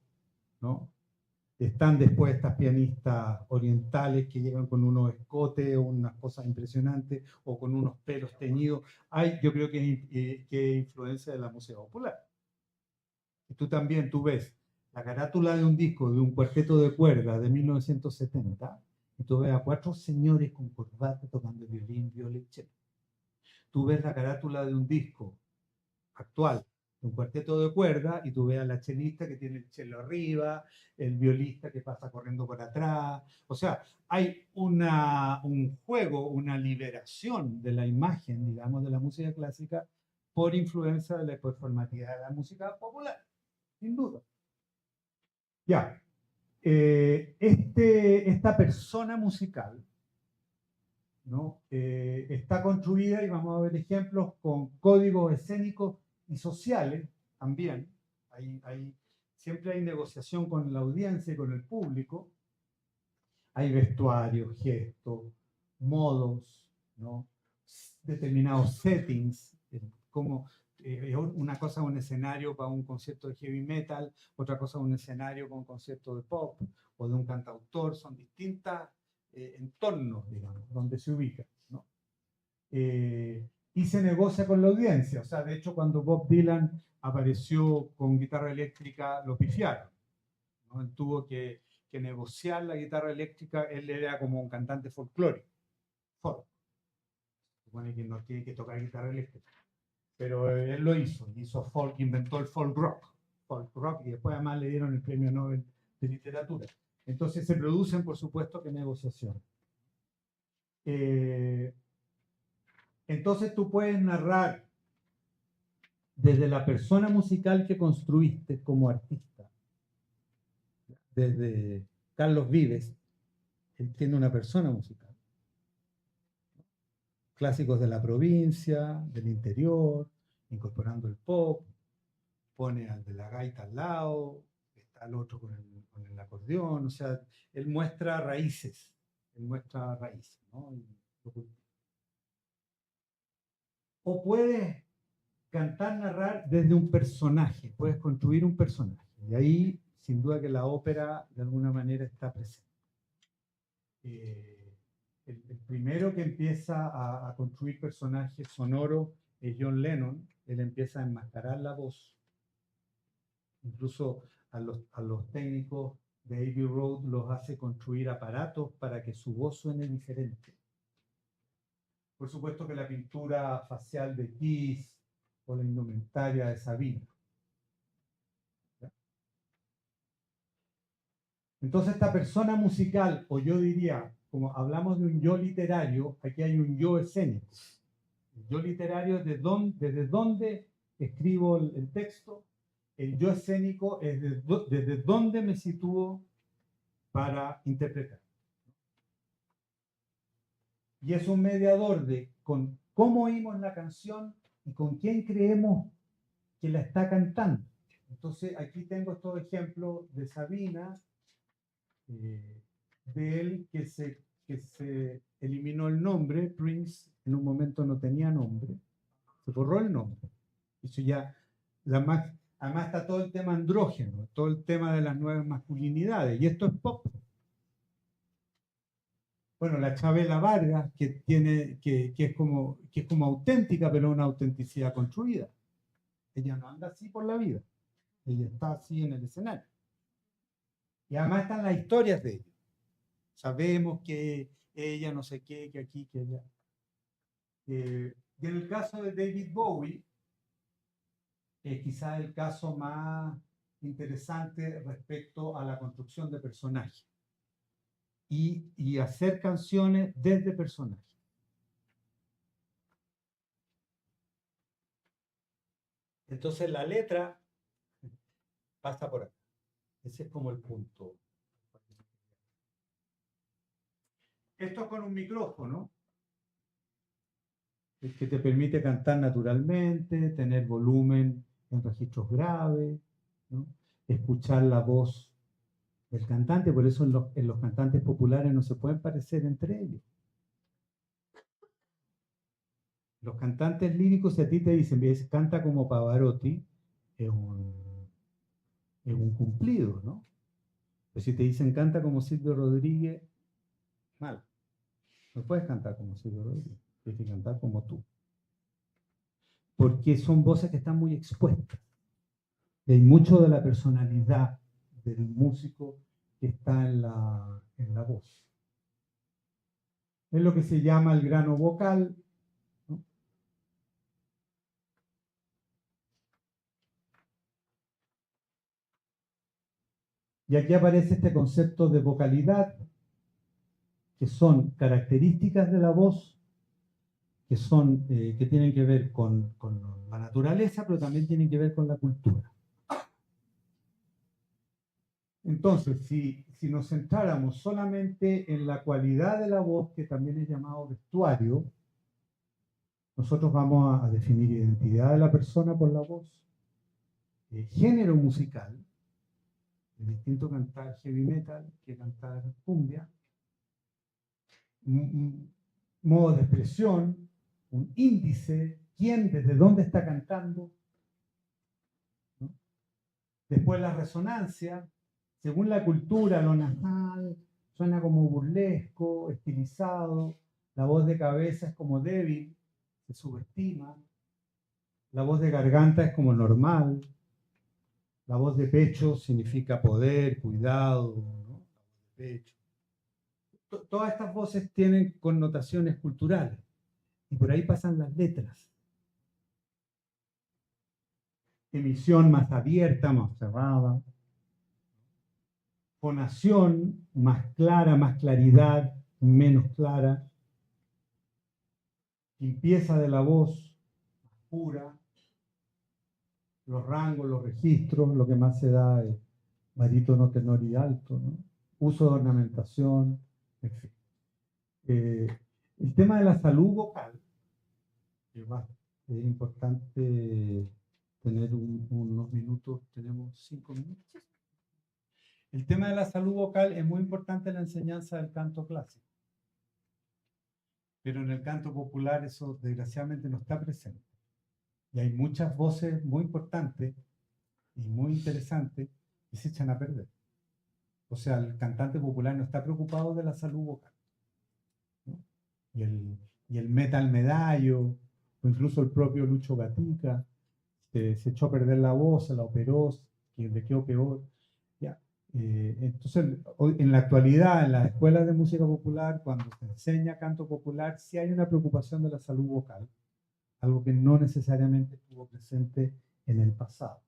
¿no? Están después estas pianistas orientales que llegan con unos escotes o unas cosas impresionantes o con unos pelos teñidos. Yo creo que es influencia de la música popular. Y tú también, tú ves la carátula de un disco de un cuarteto de cuerdas de 1970 y tú ves a 4 señores con corbata tocando violín, viola y cello. Tú ves la carátula de un disco actual un cuarteto de cuerda, y tú ves a la chelista que tiene el cello arriba, el violista que pasa corriendo por atrás. O sea, hay un juego, una liberación de la imagen, digamos, de la música clásica por influencia de la performatividad de la música popular, sin duda. Ya, esta persona musical, ¿no? Está construida, y vamos a ver ejemplos, con códigos escénicos y sociales también. Siempre hay negociación con la audiencia y con el público. Hay vestuarios, gestos, modos, ¿no? Determinados settings, como una cosa un escenario para un concierto de heavy metal, otra cosa un escenario para un concierto de pop o de un cantautor. Son distintas entornos, digamos, donde se ubica, ¿no? Y se negocia con la audiencia. O sea, de hecho, cuando Bob Dylan apareció con guitarra eléctrica, lo pifiaron, ¿no? Él tuvo que negociar la guitarra eléctrica. Él era como un cantante folclórico. Folk. Supone que no tiene que tocar guitarra eléctrica. Pero él lo hizo folk, inventó el folk rock, y después además le dieron el premio Nobel de Literatura. Entonces se producen, por supuesto, que negociaciones. Entonces tú puedes narrar desde la persona musical que construiste como artista. Desde Carlos Vives, él tiene una persona musical. Clásicos de la provincia, del interior, incorporando el pop, pone al de la gaita al lado, está el otro con el acordeón. O sea, él muestra raíces, ¿no? O puedes cantar, narrar desde un personaje, puedes construir un personaje, y ahí sin duda que la ópera de alguna manera está presente. El primero que empieza a construir personajes sonoros es John Lennon. Él empieza a enmascarar la voz. Incluso a los técnicos de Abbey Road los hace construir aparatos para que su voz suene diferente. Por supuesto que la pintura facial de Kiss o la indumentaria de Sabina. Entonces esta persona musical, o yo diría, como hablamos de un yo literario, aquí hay un yo escénico. El yo literario es desde dónde escribo el texto. El yo escénico es desde dónde me sitúo para interpretar. Y es un mediador de con cómo oímos la canción y con quién creemos que la está cantando. Entonces aquí tengo estos ejemplos de Sabina, de él que se eliminó el nombre. Prince en un momento no tenía nombre, se borró el nombre. Eso ya, además está todo el tema andrógeno, todo el tema de las nuevas masculinidades, y esto es pop. Bueno, la Chabela Vargas, que es como auténtica, pero una autenticidad construida. Ella no anda así por la vida, ella está así en el escenario. Y además están las historias de ella. Sabemos que ella no sé qué, que aquí, que allá. Y en el caso de David Bowie, es quizás el caso más interesante respecto a la construcción de personajes y hacer canciones desde personajes. Entonces la letra pasa por acá. Ese es como el punto. Esto es con un micrófono, el que te permite cantar naturalmente, tener volumen en registros graves, ¿no? Escuchar la voz del cantante. Por eso en los cantantes populares no se pueden parecer entre ellos. Los cantantes líricos, si a ti te dicen, canta como Pavarotti, es un cumplido, ¿no? Pero si te dicen, canta como Silvio Rodríguez, mal. No puedes cantar como Silvio Rodríguez, tienes que cantar como tú. Porque son voces que están muy expuestas. Y hay mucho de la personalidad del músico que está en la voz. Es lo que se llama el grano vocal, ¿no? Y aquí aparece este concepto de vocalidad, que son características de la voz, que tienen que ver con la naturaleza, pero también tienen que ver con la cultura. Entonces, si nos centráramos solamente en la cualidad de la voz, que también es llamado vestuario, nosotros vamos a definir identidad de la persona por la voz, género musical, es distinto cantar heavy metal que cantar cumbia, modo de expresión, un índice, quién, desde dónde está cantando, ¿no? Después la resonancia, según la cultura, lo nasal suena como burlesco, estilizado, la voz de cabeza es como débil, se subestima, la voz de garganta es como normal, la voz de pecho significa poder, cuidado, ¿no? Pecho. Todas estas voces tienen connotaciones culturales y por ahí pasan las letras. Emisión más abierta, más cerrada. Fonación más clara, más claridad, menos clara. Limpieza de la voz, más pura. Los rangos, los registros, lo que más se da es barítono, tenor y alto, ¿no? Uso de ornamentación, en fin. El tema de la salud vocal, que es importante tener unos minutos, tenemos 5 minutos. El tema de la salud vocal es muy importante en la enseñanza del canto clásico, pero en el canto popular eso desgraciadamente no está presente. Y hay muchas voces muy importantes y muy interesantes que se echan a perder. O sea, el cantante popular no está preocupado de la salud vocal, ¿no? Y el metal medallo, o incluso el propio Lucho Gatica, se echó a perder la voz, se la operó, que le quedó peor. Ya. Entonces, hoy, en la actualidad, en las escuelas de música popular, cuando se enseña canto popular, sí hay una preocupación de la salud vocal, algo que no necesariamente estuvo presente en el pasado.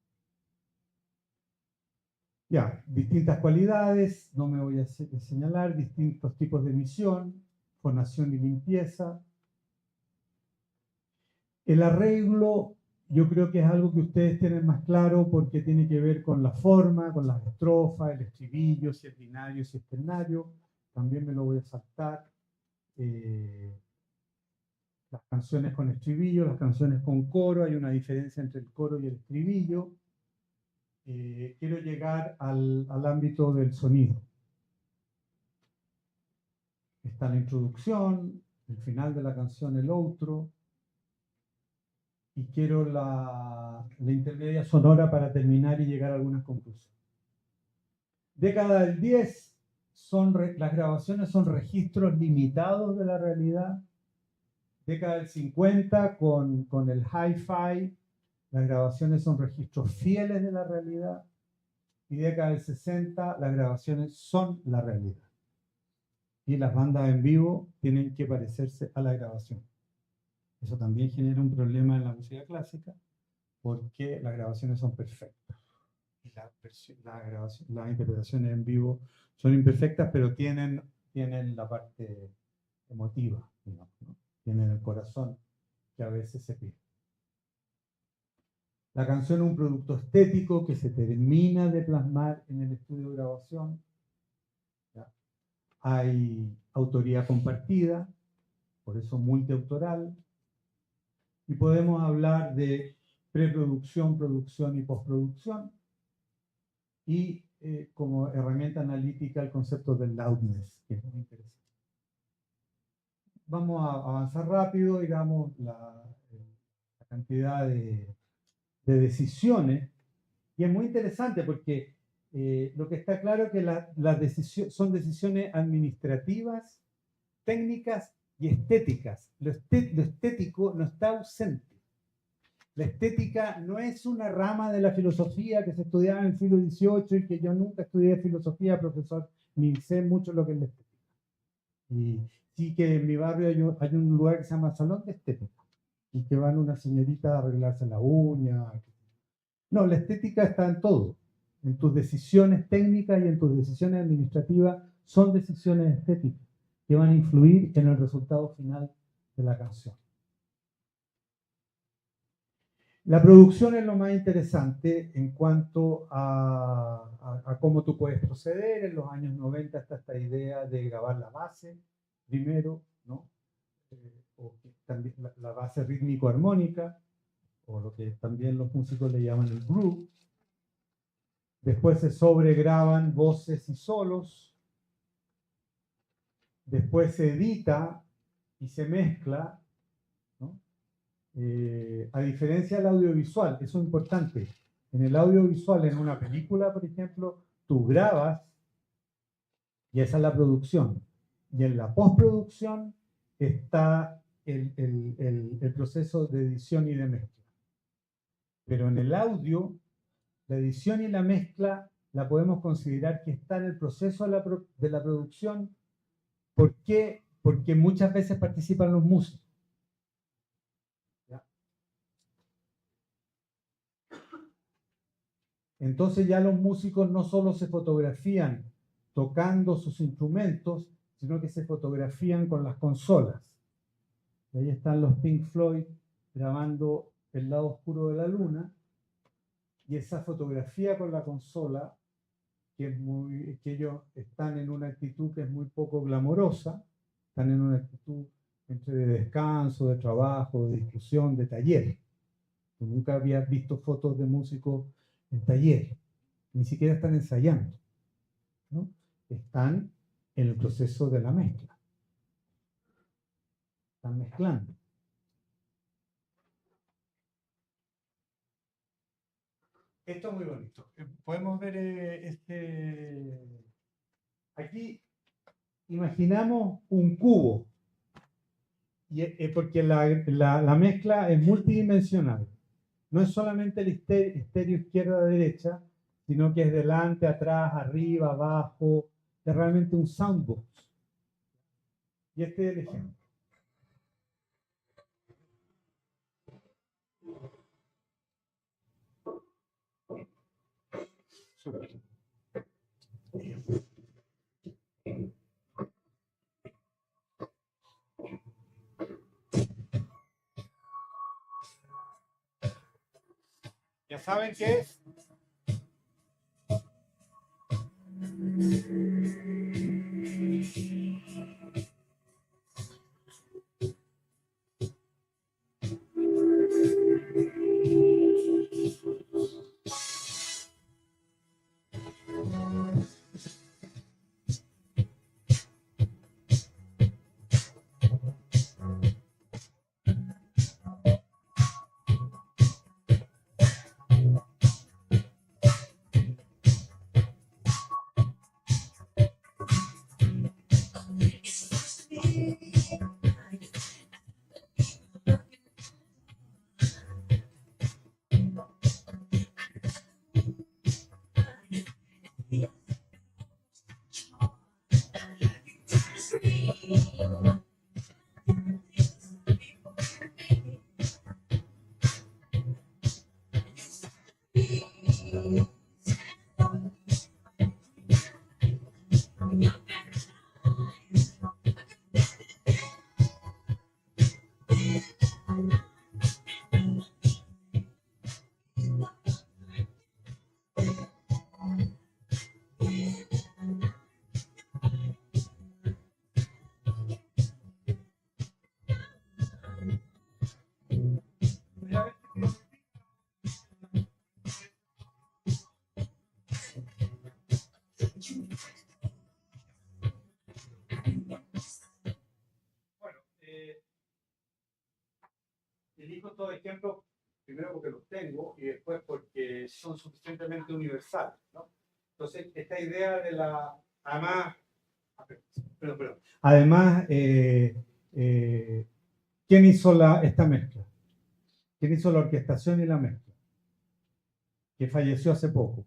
Ya, distintas cualidades, no me voy a señalar, distintos tipos de emisión, fonación y limpieza. El arreglo, yo creo que es algo que ustedes tienen más claro porque tiene que ver con la forma, con las estrofas, el estribillo, si es binario, si es ternario. También me lo voy a saltar. Las canciones con estribillo, las canciones con coro, hay una diferencia entre el coro y el estribillo. Quiero llegar al ámbito del sonido. Está la introducción, el final de la canción, el outro, y quiero la intermedia sonora para terminar y llegar a algunas conclusiones. Década del 10, las grabaciones son registros limitados de la realidad. Década del 50, con el hi-fi, las grabaciones son registros fieles de la realidad. Y década del 60, las grabaciones son la realidad. Y las bandas en vivo tienen que parecerse a la grabación. Eso también genera un problema en la música clásica, porque las grabaciones son perfectas. Y las interpretaciones en vivo son imperfectas, pero tienen la parte emotiva, digamos, ¿no? Tienen el corazón, que a veces se pierde. La canción es un producto estético que se termina de plasmar en el estudio de grabación. ¿Ya? Hay autoría compartida, por eso multiautoral. Y podemos hablar de preproducción, producción y postproducción. Y como herramienta analítica el concepto del loudness, que es muy interesante. Vamos a avanzar rápido, digamos, la cantidad de decisiones. Y es muy interesante porque lo que está claro es que las decisiones son decisiones administrativas, técnicas y estéticas. Lo estético no está ausente. La estética no es una rama de la filosofía que se estudiaba en el siglo XVIII y que yo nunca estudié filosofía, profesor, ni sé mucho lo que es la estética. Y sí que en mi barrio hay un lugar que se llama Salón de Estética y que van unas señoritas a arreglarse la uña. No, la estética está en todo. en tus decisiones técnicas y en tus decisiones administrativas son decisiones estéticas que van a influir en el resultado final de la canción. La producción es lo más interesante en cuanto a cómo tú puedes proceder. En los años 90 está esta idea de grabar la base primero, ¿no? O también la base rítmico-armónica, o lo que también los músicos le llaman el groove. Después se sobregraban voces y solos. Después se edita y se mezcla, ¿no? A diferencia del audiovisual, eso es importante. En el audiovisual, en una película, por ejemplo, tú grabas y esa es la producción. Y en la postproducción está el proceso de edición y de mezcla. Pero en el audio, la edición y la mezcla la podemos considerar que está en el proceso de la producción. ¿Por qué? Porque muchas veces participan los músicos. ¿Ya? Entonces ya los músicos no solo se fotografían tocando sus instrumentos, sino que se fotografían con las consolas. Y ahí están los Pink Floyd grabando El lado oscuro de la luna, y esa fotografía con la consola, que ellos están en una actitud que es muy poco glamorosa, están en una actitud entre de descanso, de trabajo, de discusión, de taller. Tú nunca habías visto fotos de músicos en taller, ni siquiera están ensayando, ¿no? Están en el proceso de la mezcla. Están mezclando. Esto es muy bonito. Podemos ver aquí imaginamos un cubo, porque la mezcla es multidimensional. No es solamente el estéreo izquierda-derecha, sino que es delante, atrás, arriba, abajo. Es realmente un soundbox. Y este es el ejemplo. Súper. ¿Ya saben qué es? Bueno, elijo estos ejemplos primero porque los tengo y después porque son suficientemente universales, ¿no? Entonces, esta idea de la... Además, ¿quién hizo esta mezcla? ¿Quién hizo la orquestación y la mezcla? Que falleció hace poco.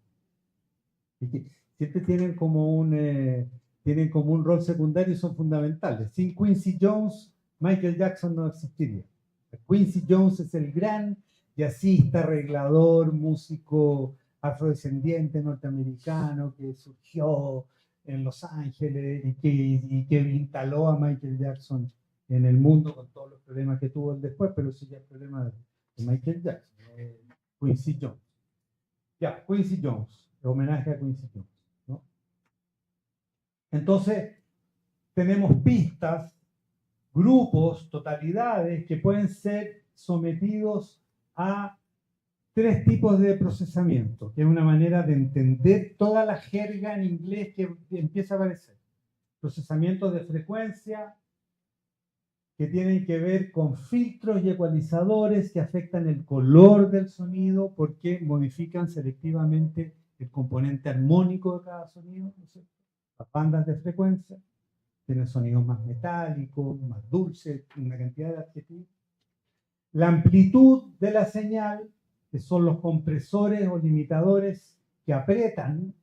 Y que siempre tienen como un rol secundario y son fundamentales. Sin Quincy Jones, Michael Jackson no existiría. Quincy Jones es el gran jazzista, arreglador, músico afrodescendiente norteamericano que surgió en Los Ángeles y que instaló a Michael Jackson en el mundo con todos los problemas que tuvo él después, pero eso ya es problema de Michael Jackson, Quincy Jones. Ya, Quincy Jones, homenaje a Quincy Jones, ¿no? Entonces, tenemos pistas, grupos, totalidades que pueden ser sometidos a 3 tipos de procesamiento, que es una manera de entender toda la jerga en inglés que empieza a aparecer. Procesamientos de frecuencia que tienen que ver con filtros y ecualizadores que afectan el color del sonido porque modifican selectivamente el componente armónico de cada sonido, ¿no es cierto? Las bandas de frecuencia tienen sonidos más metálicos, más dulces, una cantidad de adjetivos. La amplitud de la señal, que son los compresores o limitadores que aprietan,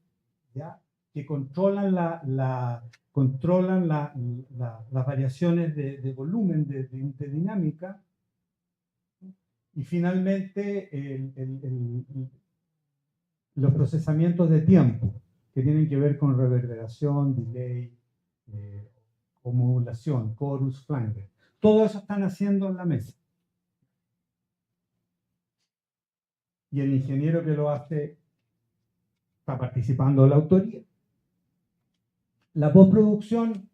¿ya? Que controlan las variaciones de volumen, de dinámica. Y finalmente, los procesamientos de tiempo, que tienen que ver con reverberación, delay, o modulación, chorus, flanger. Todo eso están haciendo en la mesa. Y el ingeniero que lo hace está participando de la autoría. La postproducción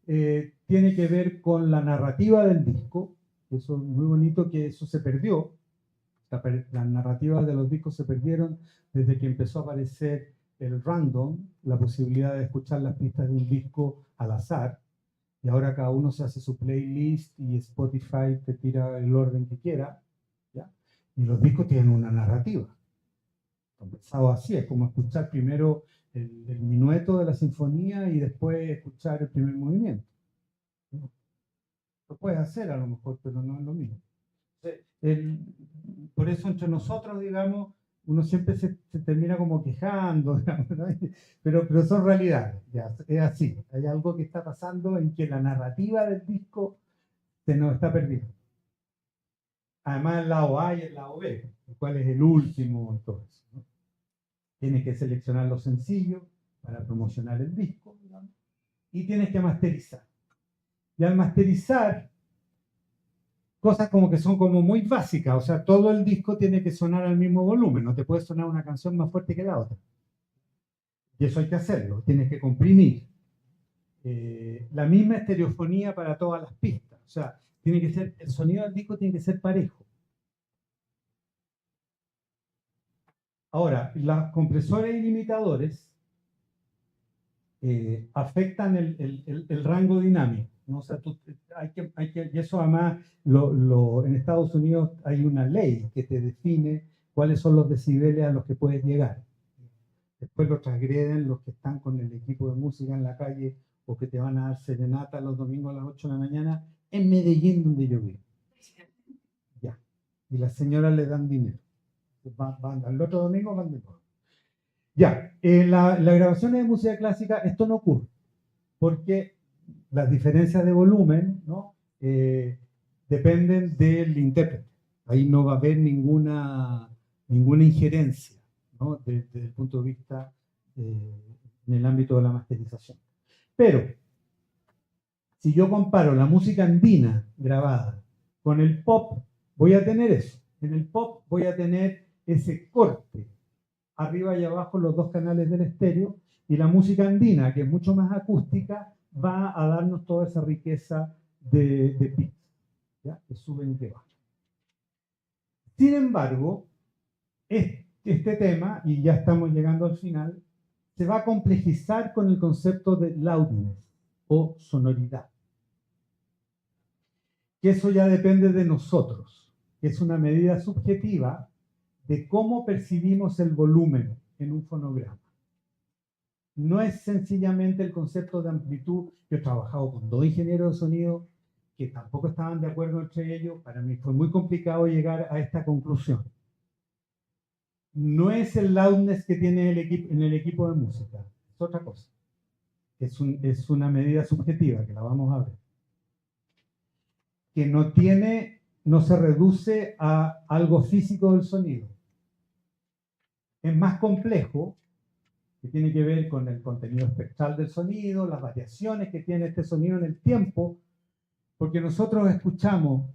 tiene que ver con la narrativa del disco. Eso es muy bonito, que eso se perdió. Las narrativas de los discos se perdieron desde que empezó a aparecer el random, la posibilidad de escuchar las pistas de un disco al azar. Y ahora cada uno se hace su playlist y Spotify te tira el orden que quiera, ¿ya? Y los discos tienen una narrativa. Pensado así, es como escuchar primero el minueto de la sinfonía y después escuchar el primer movimiento. ¿No? Lo puedes hacer a lo mejor, pero no es lo mismo. Por eso entre nosotros, digamos, uno siempre se termina como quejando, digamos, ¿no? pero son realidades, ya, es así. Hay algo que está pasando en que la narrativa del disco se nos está perdiendo. Además, el lado A y el lado B, el cual es el último en todo eso, ¿no? Tienes que seleccionar los sencillos para promocionar el disco, digamos, y tienes que masterizar. Y al masterizar, cosas como que son como muy básicas, o sea, todo el disco tiene que sonar al mismo volumen, no te puede sonar una canción más fuerte que la otra. Y eso hay que hacerlo, tienes que comprimir. La misma estereofonía para todas las pistas, o sea, tiene que ser, el sonido del disco tiene que ser parejo. Ahora, los compresores y limitadores afectan el rango dinámico, ¿no? O sea, y eso además, en Estados Unidos hay una ley que te define cuáles son los decibeles a los que puedes llegar. Después lo transgreden los que están con el equipo de música en la calle o que te van a dar serenata los domingos a las 8 de la mañana en Medellín, donde yo vivo. Ya. Y las señoras le dan dinero. Van el otro domingo van de nuevo. Ya, la grabación de música clásica, esto no ocurre, porque las diferencias de volumen, ¿no? Dependen del intérprete. Ahí no va a haber ninguna injerencia, ¿no? Desde el punto de vista en el ámbito de la masterización. Pero, si yo comparo la música andina grabada con el pop, voy a tener eso. En el pop voy a tener ese corte, arriba y abajo los dos canales del estéreo, y la música andina, que es mucho más acústica, va a darnos toda esa riqueza de picos, ¿ya? Que suben y que bajan. Sin embargo, este tema, y ya estamos llegando al final, se va a complejizar con el concepto de loudness o sonoridad. Que eso ya depende de nosotros, que es una medida subjetiva de cómo percibimos el volumen en un fonograma. No es sencillamente el concepto de amplitud. Yo he trabajado con 2 ingenieros de sonido que tampoco estaban de acuerdo entre ellos. Para mí fue muy complicado llegar a esta conclusión. No es el loudness que tiene en el equipo de música, es otra cosa. Es una medida subjetiva que la vamos a ver. Que no se reduce a algo físico del sonido. es más complejo, que tiene que ver con el contenido espectral del sonido, las variaciones que tiene este sonido en el tiempo, porque nosotros escuchamos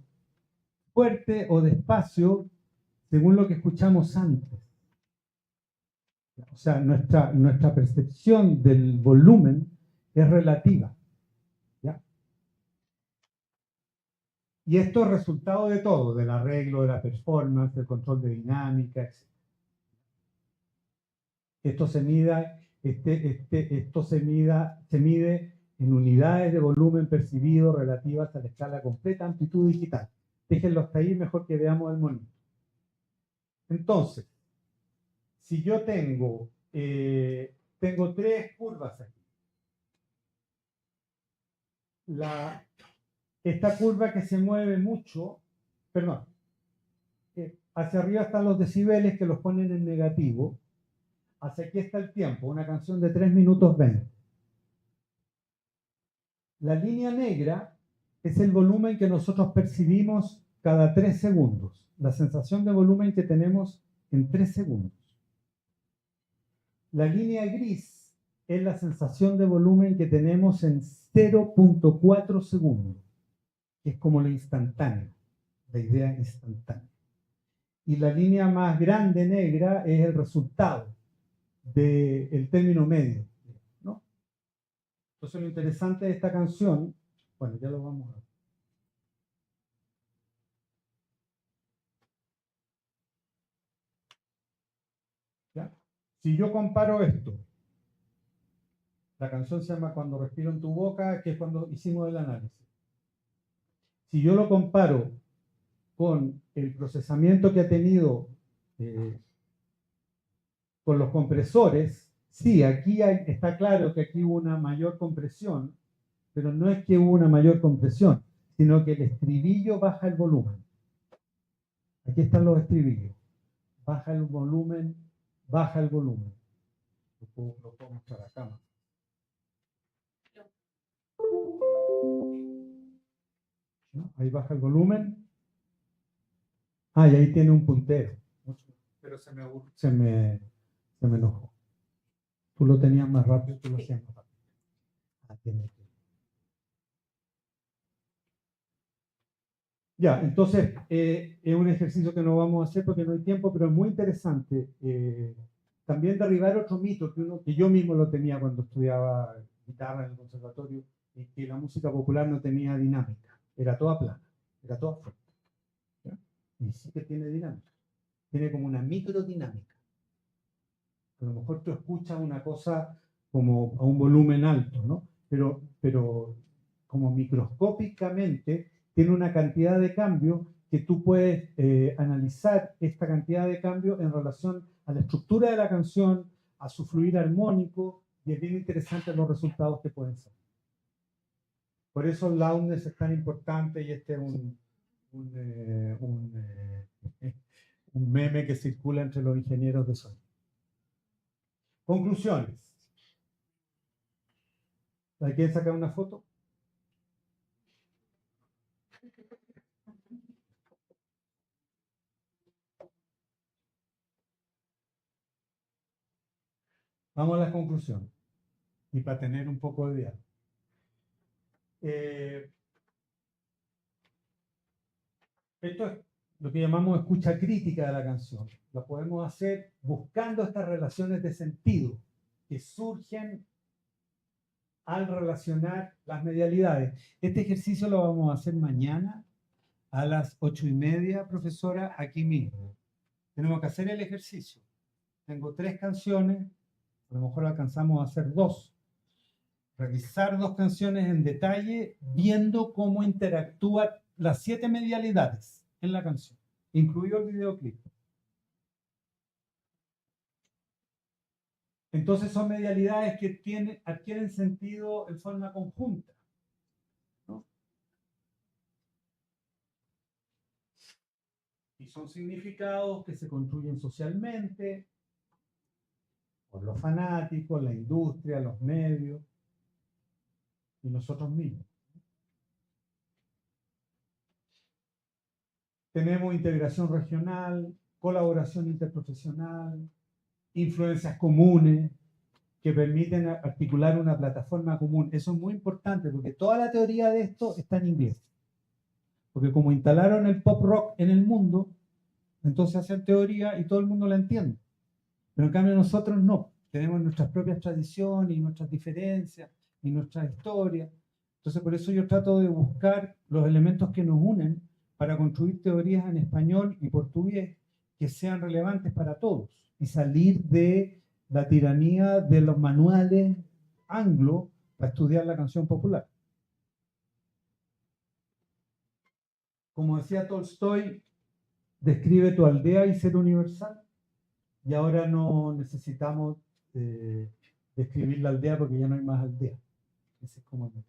fuerte o despacio según lo que escuchamos antes. O sea, nuestra percepción del volumen es relativa. ¿Ya? Y esto es resultado de todo, del arreglo, de la performance, del control de dinámica, etc. Esto se mide en unidades de volumen percibido relativas a la escala completa amplitud digital. Déjenlo hasta ahí, mejor que veamos el monitor. Entonces, si yo tengo tres curvas aquí. Esta curva que se mueve mucho, perdón, hacia arriba están los decibeles que los ponen en negativo. Hacia aquí está el tiempo, una canción de 3 minutos 20. La línea negra es el volumen que nosotros percibimos cada 3 segundos. La sensación de volumen que tenemos en 3 segundos. La línea gris es la sensación de volumen que tenemos en 0.4 segundos, que es como lo instantáneo, la idea instantánea. Y la línea más grande negra es el resultado del término medio, ¿no? Entonces lo interesante de esta canción, bueno, ya lo vamos a ver. ¿Ya? Si yo comparo esto, la canción se llama Cuando respiro en tu boca, que es cuando hicimos el análisis. Si yo lo comparo con el procesamiento que ha tenido con los compresores, sí, aquí está claro que aquí hubo una mayor compresión, pero no es que hubo una mayor compresión, sino que el estribillo baja el volumen. Aquí están los estribillos. Baja el volumen, baja el volumen. Lo puedo mostrar acá. ¿No? Ahí baja el volumen. Ah, y ahí tiene un puntero. Pero se me enojó. Tú lo tenías más rápido, tú lo hacías más rápido. Ah, tiene que. Ya, entonces es un ejercicio que no vamos a hacer porque no hay tiempo, pero es muy interesante. También derribar otro mito que yo mismo lo tenía cuando estudiaba guitarra en el conservatorio, es que la música popular no tenía dinámica, era toda plana, era toda fuerte. ¿Ya? Y sí que tiene dinámica, tiene como una microdinámica. A lo mejor tú escuchas una cosa como a un volumen alto, ¿no? Pero como microscópicamente tiene una cantidad de cambios que tú puedes analizar esta cantidad de cambios en relación a la estructura de la canción, a su fluir armónico, y es bien interesante los resultados que pueden ser. Por eso el loudness es tan importante y este es un meme que circula entre los ingenieros de sonido. Conclusiones. ¿Quieren sacar una foto? Vamos a las conclusiones. Y para tener un poco de diálogo. Esto es lo que llamamos escucha crítica de la canción. Lo podemos hacer buscando estas relaciones de sentido que surgen al relacionar las medialidades. Este ejercicio lo vamos a hacer mañana a las 8:30, profesora, aquí mismo. Tenemos que hacer el ejercicio. Tengo 3 canciones, a lo mejor alcanzamos a hacer 2. Revisar 2 canciones en detalle, viendo cómo interactúan las 7 medialidades en la canción, incluido el videoclip. Entonces son medialidades que adquieren sentido en forma conjunta, ¿no? Y son significados que se construyen socialmente, por los fanáticos, la industria, los medios y nosotros mismos. Tenemos integración regional, colaboración interprofesional, influencias comunes que permiten articular una plataforma común. Eso es muy importante porque toda la teoría de esto está en inglés. Porque como instalaron el pop rock en el mundo, entonces hacen teoría y todo el mundo la entiende. Pero en cambio nosotros no. Tenemos nuestras propias tradiciones y nuestras diferencias y nuestras historias. Entonces por eso yo trato de buscar los elementos que nos unen para construir teorías en español y portugués que sean relevantes para todos y salir de la tiranía de los manuales anglo para estudiar la canción popular. Como decía Tolstoy, describe tu aldea y ser universal. Y ahora no necesitamos describir la aldea porque ya no hay más aldea. Ese es como el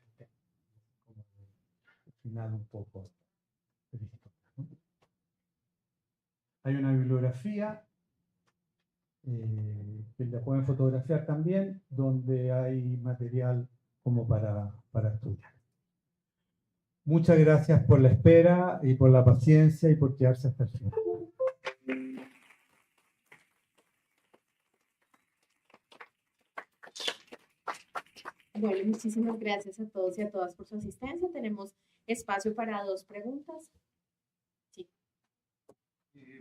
final un poco triste, ¿no? Hay una bibliografía que la pueden fotografiar también, donde hay material como para estudiar. Muchas gracias por la espera y por la paciencia y por quedarse hasta el final. Bueno, muchísimas gracias a todos y a todas por su asistencia. Tenemos espacio para 2 preguntas. Sí.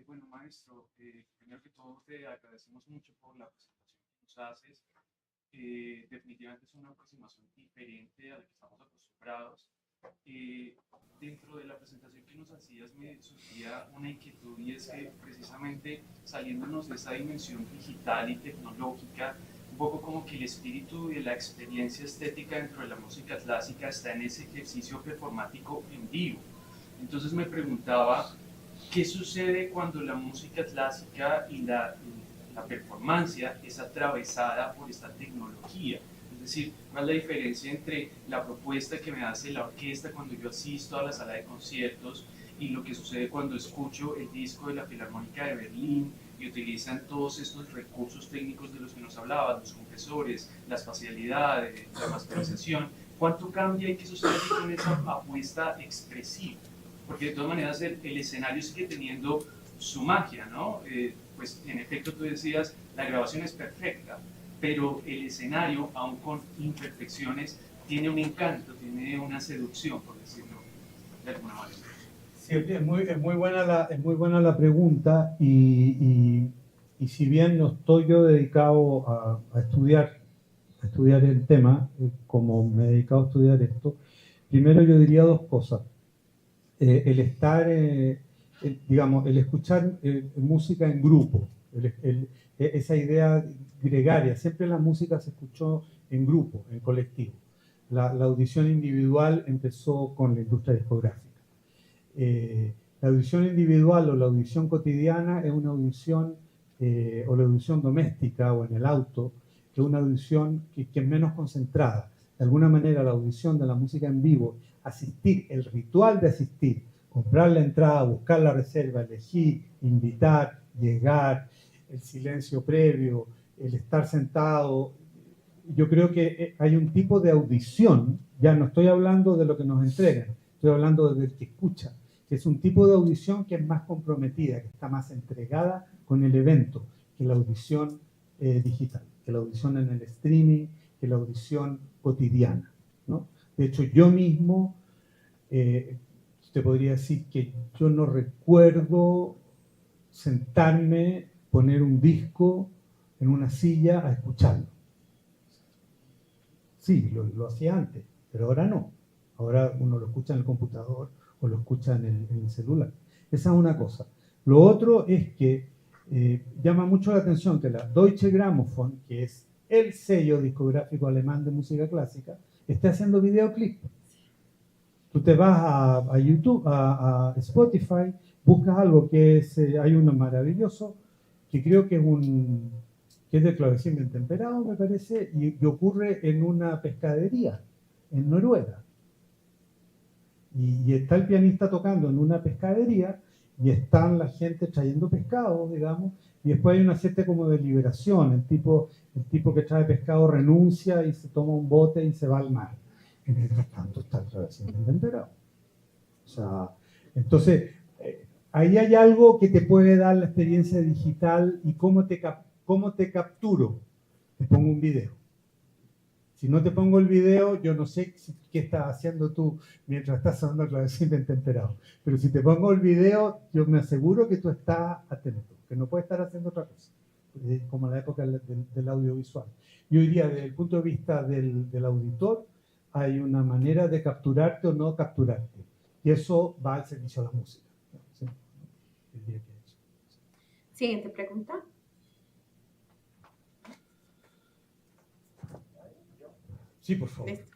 Bueno, maestro, primero que todo te agradecemos mucho por la presentación que nos haces. Definitivamente es una aproximación diferente a la que estamos acostumbrados. Dentro de la presentación que nos hacías me surgía una inquietud y es que precisamente saliéndonos de esa dimensión digital y tecnológica, un poco como que el espíritu de la experiencia estética dentro de la música clásica está en ese ejercicio performático en vivo. Entonces me preguntaba, ¿qué sucede cuando la música clásica y la performance es atravesada por esta tecnología? Es decir, ¿cuál es la diferencia entre la propuesta que me hace la orquesta cuando yo asisto a la sala de conciertos y lo que sucede cuando escucho el disco de la Filarmónica de Berlín y utilizan todos estos recursos técnicos de los que nos hablabas, los compresores, la espacialidad, la masterización? ¿Cuánto cambia y qué sucede con esa apuesta expresiva? Porque de todas maneras el escenario sigue teniendo su magia, ¿no? Pues en efecto tú decías, la grabación es perfecta, pero el escenario, aun con imperfecciones, tiene un encanto, tiene una seducción, por decirlo de alguna manera. Sí, es muy buena la pregunta y si bien no estoy yo dedicado a estudiar el tema, como me he dedicado a estudiar esto, primero yo diría 2 cosas. El estar, digamos, el escuchar música en grupo, esa idea gregaria, siempre la música se escuchó en grupo, en colectivo. La audición individual empezó con la industria discográfica. La audición individual o la audición cotidiana es una audición, o la audición doméstica o en el auto, que es una audición que es menos concentrada. De alguna manera la audición de la música en vivo, asistir, el ritual de asistir, comprar la entrada, buscar la reserva, elegir, invitar, llegar, el silencio previo, el estar sentado. Yo creo que hay un tipo de audición, ya no estoy hablando de lo que nos entregan, estoy hablando del que escucha, que es un tipo de audición que es más comprometida, que está más entregada con el evento que la audición digital, que la audición en el streaming, que la audición cotidiana, ¿no? De hecho, yo mismo te podría decir que yo no recuerdo sentarme, poner un disco en una silla a escucharlo. Sí, lo hacía antes, pero ahora no. Ahora uno lo escucha en el computador o lo escucha en el celular. Esa es una cosa. Lo otro es que llama mucho la atención que la Deutsche Grammophon, que es el sello discográfico alemán de música clásica, esté haciendo videoclip. Tú te vas a YouTube, a Spotify, buscas algo que es, hay uno maravilloso, que creo que es de clavecín bien temperado, me parece, y ocurre en una pescadería, en Noruega. Y está el pianista tocando en una pescadería, y están la gente trayendo pescado, digamos, y después hay una cierta como de liberación. El tipo que trae pescado renuncia y se toma un bote y se va al mar. Y mientras tanto está el clavecín bien temperado. O sea, entonces, ahí hay algo que te puede dar la experiencia digital y cómo te ¿Cómo te capturo? Te pongo un video. Si no te pongo el video, yo no sé qué estás haciendo tú mientras estás sonando el clavecín en temperado. Pero si te pongo el video, yo me aseguro que tú estás atento, que no puedes estar haciendo otra cosa, como en la época del audiovisual. Yo diría, desde el punto de vista del auditor, hay una manera de capturarte o no capturarte. Y eso va al servicio de la música. ¿Sí? Diría que eso. Siguiente pregunta. Sí, por favor. Listo.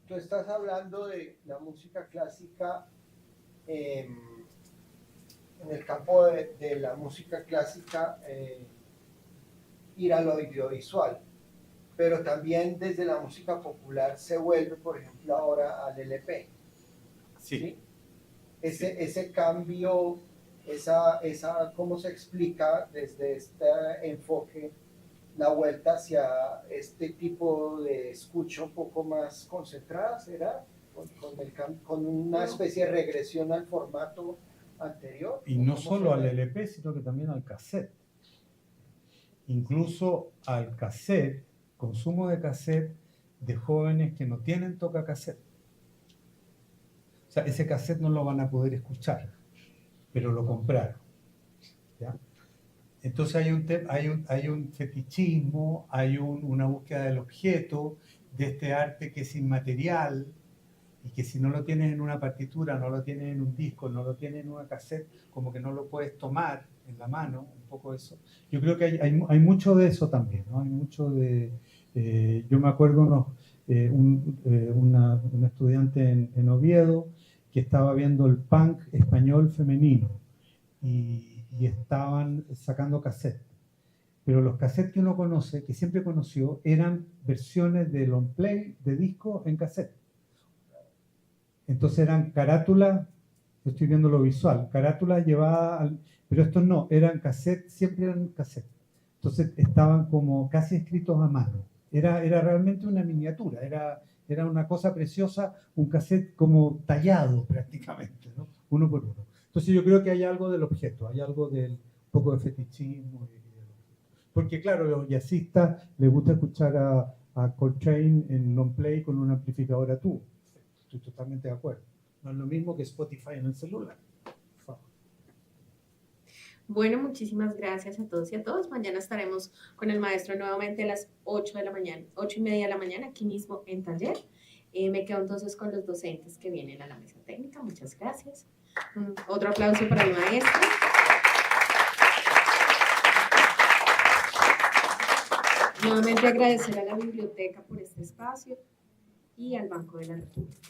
Tú estás hablando de la música clásica, en el campo de la música clásica, ir al audiovisual, pero también desde la música popular se vuelve, por ejemplo, ahora al LP. Sí. Ese cambio, ¿cómo se explica desde este enfoque la vuelta hacia este tipo de escucha un poco más concentrada? ¿Será? Con una especie de regresión al formato anterior. Y no solo al LP, sino que también al cassette. Incluso al cassette, consumo de cassette de jóvenes que no tienen tocacassette. O sea, ese cassette no lo van a poder escuchar, pero lo compraron. ¿Ya? Entonces hay un fetichismo, hay una búsqueda del objeto, de este arte que es inmaterial, y que si no lo tienes en una partitura, no lo tienes en un disco, no lo tienes en una cassette, como que no lo puedes tomar en la mano, un poco eso. Yo creo que hay mucho de eso también, ¿no? Hay mucho de... yo me acuerdo una estudiante en Oviedo que estaba viendo el punk español femenino y estaban sacando cassettes. Pero los cassettes que uno conoce, que siempre conoció, eran versiones de long play, de disco en cassette. Entonces eran carátulas, yo estoy viendo lo visual, carátulas llevadas, pero estos no, eran cassette, siempre eran cassette. Entonces estaban como casi escritos a mano. Era realmente una miniatura, era una cosa preciosa, un cassette como tallado prácticamente, ¿no? Uno por uno. Entonces yo creo que hay algo del objeto, hay algo del poco de fetichismo. Porque claro, a los jazzistas les gusta escuchar a Coltrane en long play con un amplificador a tubo. Estoy totalmente de acuerdo. No es lo mismo que Spotify en el celular. Bueno, muchísimas gracias a todos y a todas. Mañana estaremos con el maestro nuevamente a las 8 de la mañana, 8:30 de la mañana, aquí mismo en taller. Me quedo entonces con los docentes que vienen a la mesa técnica. Muchas gracias. Otro aplauso para el maestro. Nuevamente agradecer a la biblioteca por este espacio y al Banco de la República.